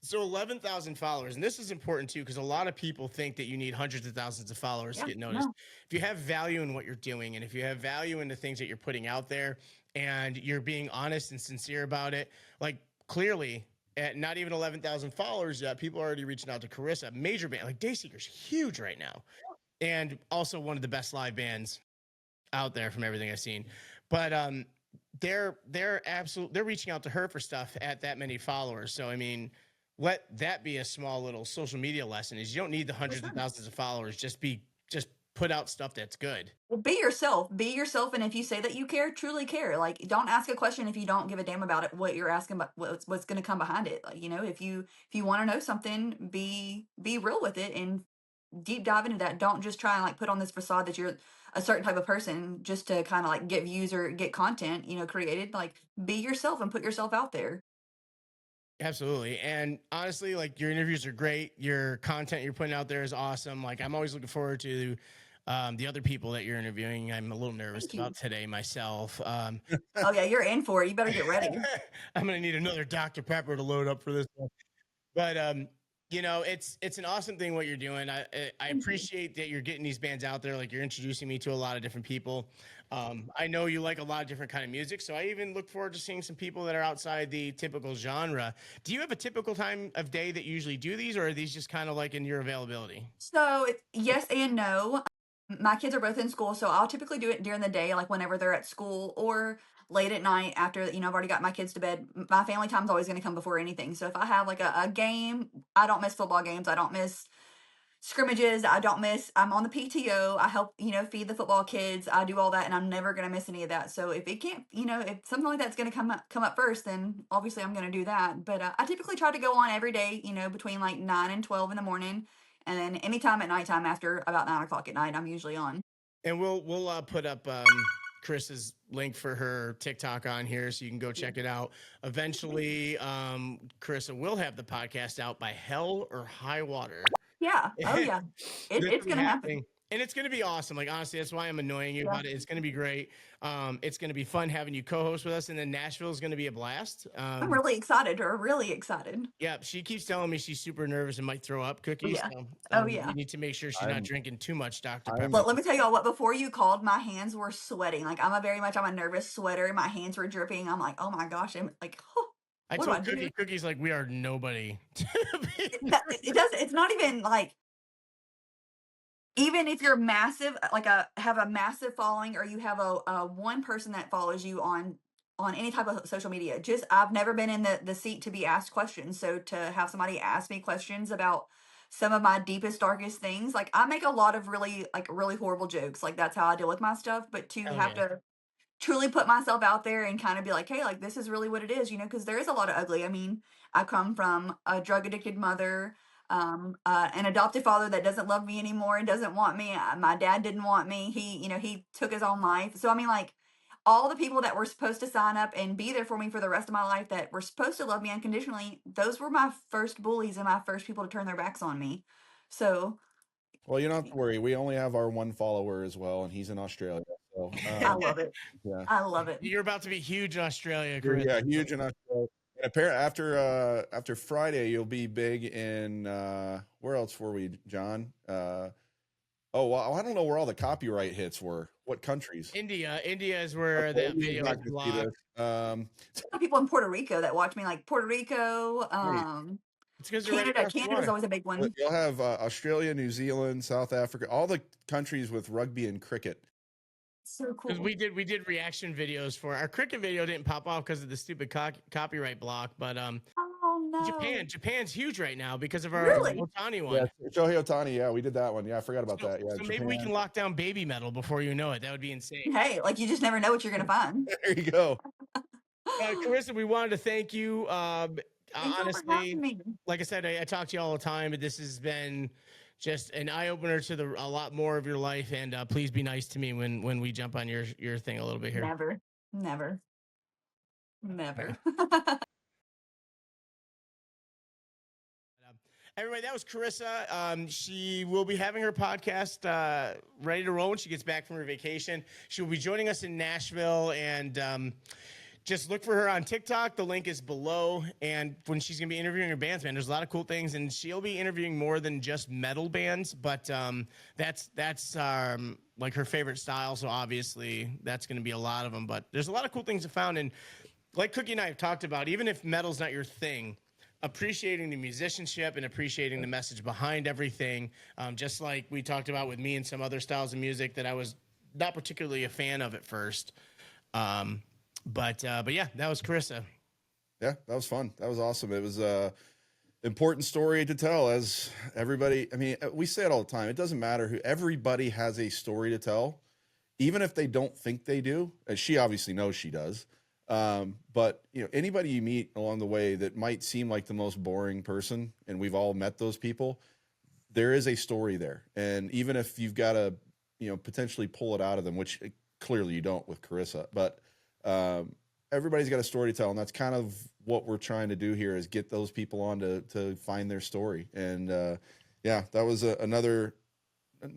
So 11,000 followers. And this is important too, because a lot of people think that you need hundreds of thousands of followers Yeah, to get noticed. no. If you have value in what you're doing, and if you have value in the things that you're putting out there, and you're being honest and sincere about it, like clearly at not even 11,000 followers yet, people are already reaching out to Karissa, major band. Like Dayseeker's huge right now. And also one of the best live bands out there from everything I've seen. But they're reaching out to her for stuff at that many followers. So I mean, let that be a small little social media lesson, is you don't need the hundreds of thousands of followers. Just put out stuff that's good. Well, be yourself. Be yourself, and if you say that you care, truly care. Like, don't ask a question if you don't give a damn about it. What you're asking, but what's going to come behind it. Like, if you want to know something, be real with it and deep dive into that. Don't just try and like put on this facade that you're a certain type of person just to kind of like get views or get content, created. Like, be yourself and put yourself out there. Absolutely. And honestly, like your interviews are great. Your content you're putting out there is awesome. Like I'm always looking forward to the other people that you're interviewing. I'm a little nervous about today myself. Oh yeah, you're in for it. You better get ready. I'm going to need another Dr. Pepper to load up for this one. But it's an awesome thing what you're doing. I appreciate that you're getting these bands out there. Like you're introducing me to a lot of different people. I know you like a lot of different kind of music, so I even look forward to seeing some people that are outside the typical genre. Do you have a typical time of day that you usually do these, or are these just kind of like in your availability? So it's yes and no. My kids are both in school, so I'll typically do it during the day, like whenever they're at school, or late at night after I've already got my kids to bed. My family time's always going to come before anything. So if I have like a game, I don't miss football games. I don't miss scrimmages. I'm on the PTO. I help, feed the football kids. I do all that and I'm never going to miss any of that. So if it can't, if something like that's going to come up first, then obviously I'm going to do that. But I typically try to go on every day, between like 9 and 12 in the morning. And then anytime at nighttime after about 9 o'clock at night, I'm usually on. And we'll put up Chris's link for her TikTok on here so you can go check it out. Eventually, Carissa will have the podcast out by hell or high water. Yeah. Oh yeah. It's going to happen. And it's going to be awesome. Like, honestly, that's why I'm annoying you about it. It's going to be great. It's going to be fun having you co-host with us. And then Nashville is going to be a blast. I'm really excited. Yeah. She keeps telling me she's super nervous and might throw up cookies. Yeah. So, you need to make sure she's not drinking too much Dr. Pepper. But let me tell y'all what, before you called, my hands were sweating. Like I'm a nervous sweater. My hands were dripping. I'm like, oh my gosh. I'm like, oh, I told Cookie's like, we are nobody. It's not even like, even if you're massive, like have a massive following, or you have a one person that follows you on any type of social media, I've never been in the seat to be asked questions. So to have somebody ask me questions about some of my deepest, darkest things, like I make a lot of really horrible jokes. Like that's how I deal with my stuff. But to to truly put myself out there and kind of be like, hey, like this is really what it is, because there is a lot of ugly. I mean, I come from a drug addicted mother, an adoptive father that doesn't love me anymore and doesn't want me. My dad didn't want me. He took his own life. So I mean, like all the people that were supposed to sign up and be there for me for the rest of my life, that were supposed to love me unconditionally, those were my first bullies and my first people to turn their backs on me. So, well, you don't have to worry. We only have our one follower as well, and he's in Australia. So I love it. Yeah, I love it. You're about to be huge in Australia, Chris. Yeah, huge in Australia. And apparently, after Friday, you'll be big in where else were we, John? Well, I don't know where all the copyright hits were. What countries? India is where that video is blocked. People in Puerto Rico that watch me, like Puerto Rico, it's because Canada's always a big one. You'll have Australia, New Zealand, South Africa, all the countries with rugby and cricket. So cool. Because we did reaction videos for our cricket video. Didn't pop off because of the stupid copyright block, but oh no, Japan's huge right now because of our Otani one. Yeah, Shohei Otani. Yeah, we did that one. Yeah, I forgot about that. Yeah, so maybe we can lock down baby metal before you know it. That would be insane. Hey, like you just never know what you're gonna find. There you go. Carissa, we wanted to thank you. Honestly, like I said, I talk to you all the time, but this has been just an eye opener to a lot more of your life. And please be nice to me when we jump on your thing a little bit here. Never, never, never. Everybody, that was Karissa. She will be having her podcast ready to roll when she gets back from her vacation. She will be joining us in Nashville, and just look for her on TikTok. The link is below. And when she's going to be interviewing her bands, man, there's a lot of cool things. And she'll be interviewing more than just metal bands, but that's like her favorite style. So obviously that's going to be a lot of them. But there's a lot of cool things to found. And like Cookie and I have talked about, even if metal's not your thing, appreciating the musicianship and appreciating the message behind everything. Just like we talked about with me and some other styles of music that I was not particularly a fan of at first. But yeah, that was Karissa. Yeah, that was fun. That was awesome. It was a important story to tell, as everybody, I mean, we say it all the time. It doesn't matter who, everybody has a story to tell, even if they don't think they do. And she obviously knows she does. But you know, anybody you meet along the way that might seem like the most boring person, and we've all met those people, there is a story there. And even if you've got to, you know, potentially pull it out of them, which clearly you don't with Karissa, but, everybody's got a story to tell. And that's kind of what we're trying to do here, is get those people on to find their story. And, yeah, that was another,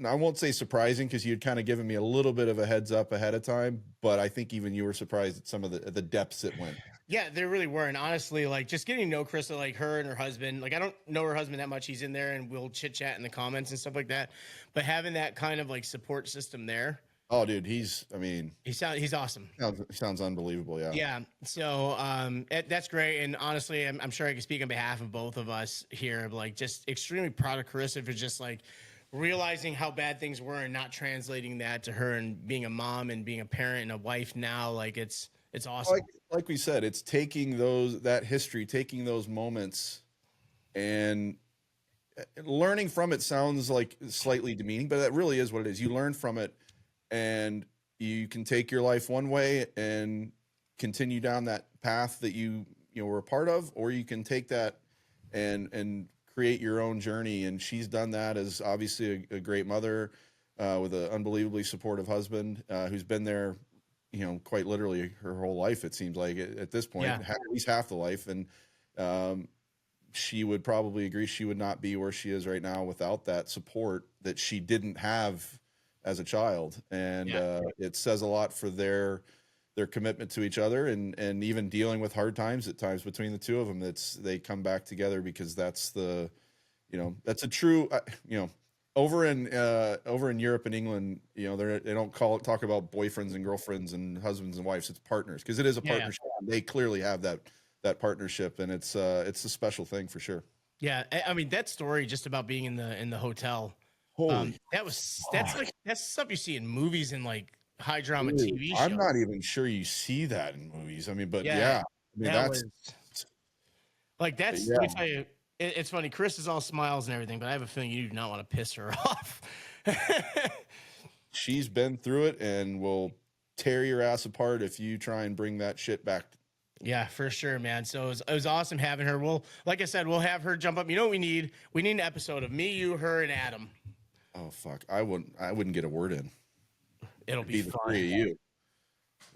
I won't say surprising, because you'd kind of given me a little bit of a heads up ahead of time, but I think even you were surprised at some of the depths it went. Yeah, there really were. And honestly, like, just getting to know Karissa, like her and her husband, like, I don't know her husband that much. He's in there and we'll chit chat in the comments and stuff like that. But having that kind of like support system there. Oh, dude, he's awesome. Sounds unbelievable. Yeah. Yeah. So, that's great. And honestly, I'm sure I can speak on behalf of both of us here. Like, just extremely proud of Karissa for just like realizing how bad things were and not translating that to her, and being a mom and being a parent and a wife now. Like, it's awesome. Like we said, it's taking that history, taking those moments, and learning from it. Sounds like slightly demeaning, but that really is what it is. You learn from it, and you can take your life one way and continue down that path that you were a part of, or you can take that and create your own journey. And she's done that as obviously a great mother, with an unbelievably supportive husband, who's been there, you know, quite literally her whole life. It seems like at this point, at least half the life. And she would probably agree she would not be where she is right now without that support that she didn't have as a child. And it says a lot for their commitment to each other, and even dealing with hard times at times between the two of them. They come back together, because that's that's a true, over in Europe and England, you know, they don't talk about boyfriends and girlfriends and husbands and wives. It's partners, because it is a partnership. They clearly have that partnership, and it's a special thing for sure. Yeah. I mean, that story just about being in the hotel, that's stuff you see in movies and like high drama TV shows. I'm not even sure you see that in movies. I mean, but yeah, I mean, let me tell you, it's funny. Chris is all smiles and everything, but I have a feeling you do not want to piss her off. She's been through it and will tear your ass apart if you try and bring that shit back. Yeah, for sure, man. So it was awesome having her. Like I said, we'll have her jump up. You know what we need? We need an episode of me, you, her, and Adam. Oh fuck! I wouldn't get a word in. It'll be fun. The three of you.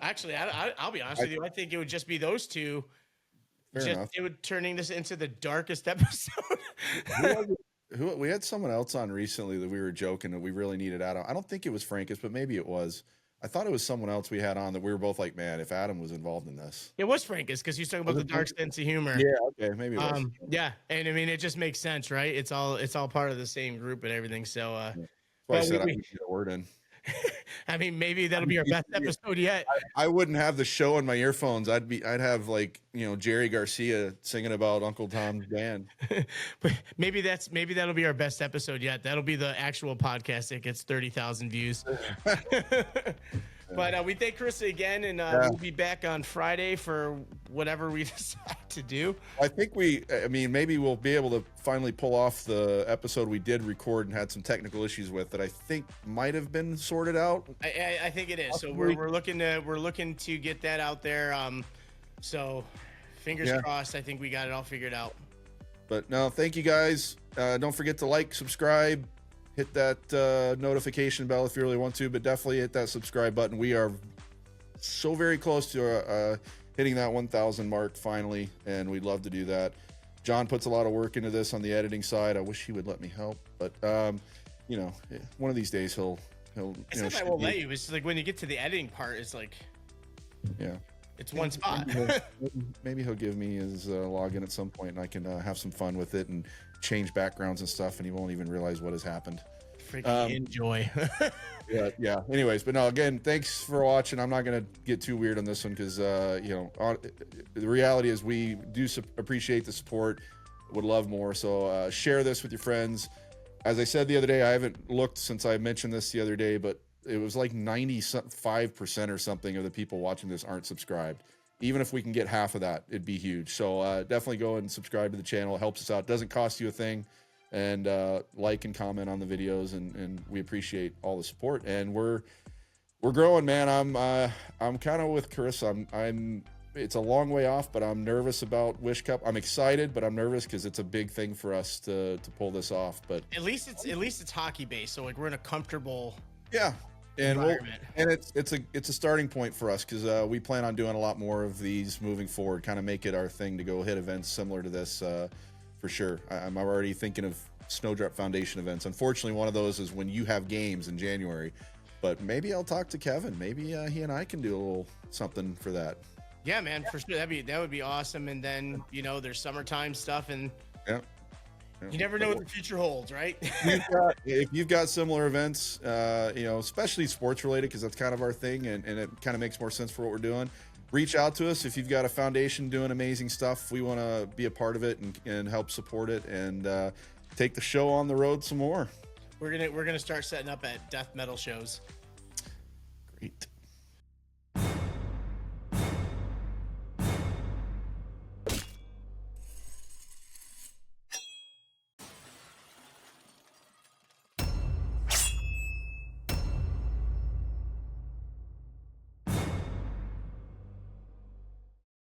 Actually, I'll be honest with you. I think it would just be those two. It would turning this into the darkest episode. We had someone else on recently that we were joking that we really needed Adam. I don't think it was Frankus, but maybe it was. I thought it was someone else we had on that we were both like, man, if Adam was involved in this. It was Frankus, because he's talking about the dark sense of humor. Yeah, okay, maybe it was. Yeah, and I mean, it just makes sense, right? It's all part of the same group and everything. So, that's why I said I wouldn't get a word in. I mean, maybe that'll be our best episode yet. I wouldn't have the show on my earphones. I'd have like, Jerry Garcia singing about Uncle Tom's band. But maybe that'll be our best episode yet. That'll be the actual podcast that gets 30,000 views. But we thank Karissa again, and we'll be back on Friday for whatever we decide to do. I think maybe we'll be able to finally pull off the episode we did record and had some technical issues with that I think might have been sorted out. I think it is. So we're looking to get that out there. So fingers crossed. I think we got it all figured out. But no, thank you guys. Don't forget to like, subscribe, hit that notification bell if you really want to, but definitely hit that subscribe button. We are so very close to hitting that 1,000 mark finally, and we'd love to do that. John puts a lot of work into this on the editing side. I wish he would let me help, but you know, one of these days he'll it's not that I won't let you. It's just like when you get to the editing part, it's like, yeah, it's one spot. Maybe he'll give me his login at some point, and I can have some fun with it and change backgrounds and stuff, and he won't even realize what has happened. Freaking enjoy. yeah. Anyways, but no, again, thanks for watching. I'm not gonna get too weird on this one because you know, the reality is we do appreciate the support. Would love more. So share this with your friends. As I said the other day, I haven't looked since I mentioned this the other day, but it was like 95% or something of the people watching this aren't subscribed. Even if we can get half of that, it'd be huge. So definitely go and subscribe to the channel. It helps us out. Doesn't cost you a thing. And like and comment on the videos, and we appreciate all the support. And we're growing, man. I'm kind of with Karissa. It's a long way off, but I'm nervous about Wish Cup. I'm excited, but I'm nervous because it's a big thing for us to pull this off. But at least it's hockey based, so like we're in a comfortable and it's a starting point for us because we plan on doing a lot more of these moving forward. Kind of make it our thing to go hit events similar to this for sure. I'm already thinking of Snowdrop Foundation events. Unfortunately, one of those is when you have games in January. But maybe I'll talk to Kevin. Maybe he and I can do a little something for that. Yeah, man, for sure. That would be awesome. And then, you know, there's summertime stuff, and you never know what the future holds, right? If you've got similar events, you know, especially sports related, because that's kind of our thing, and it kind of makes more sense for what we're doing. Reach out to us if you've got a foundation doing amazing stuff. We want to be a part of it and help support it and take the show on the road some more. We're gonna start setting up at death metal shows. Great.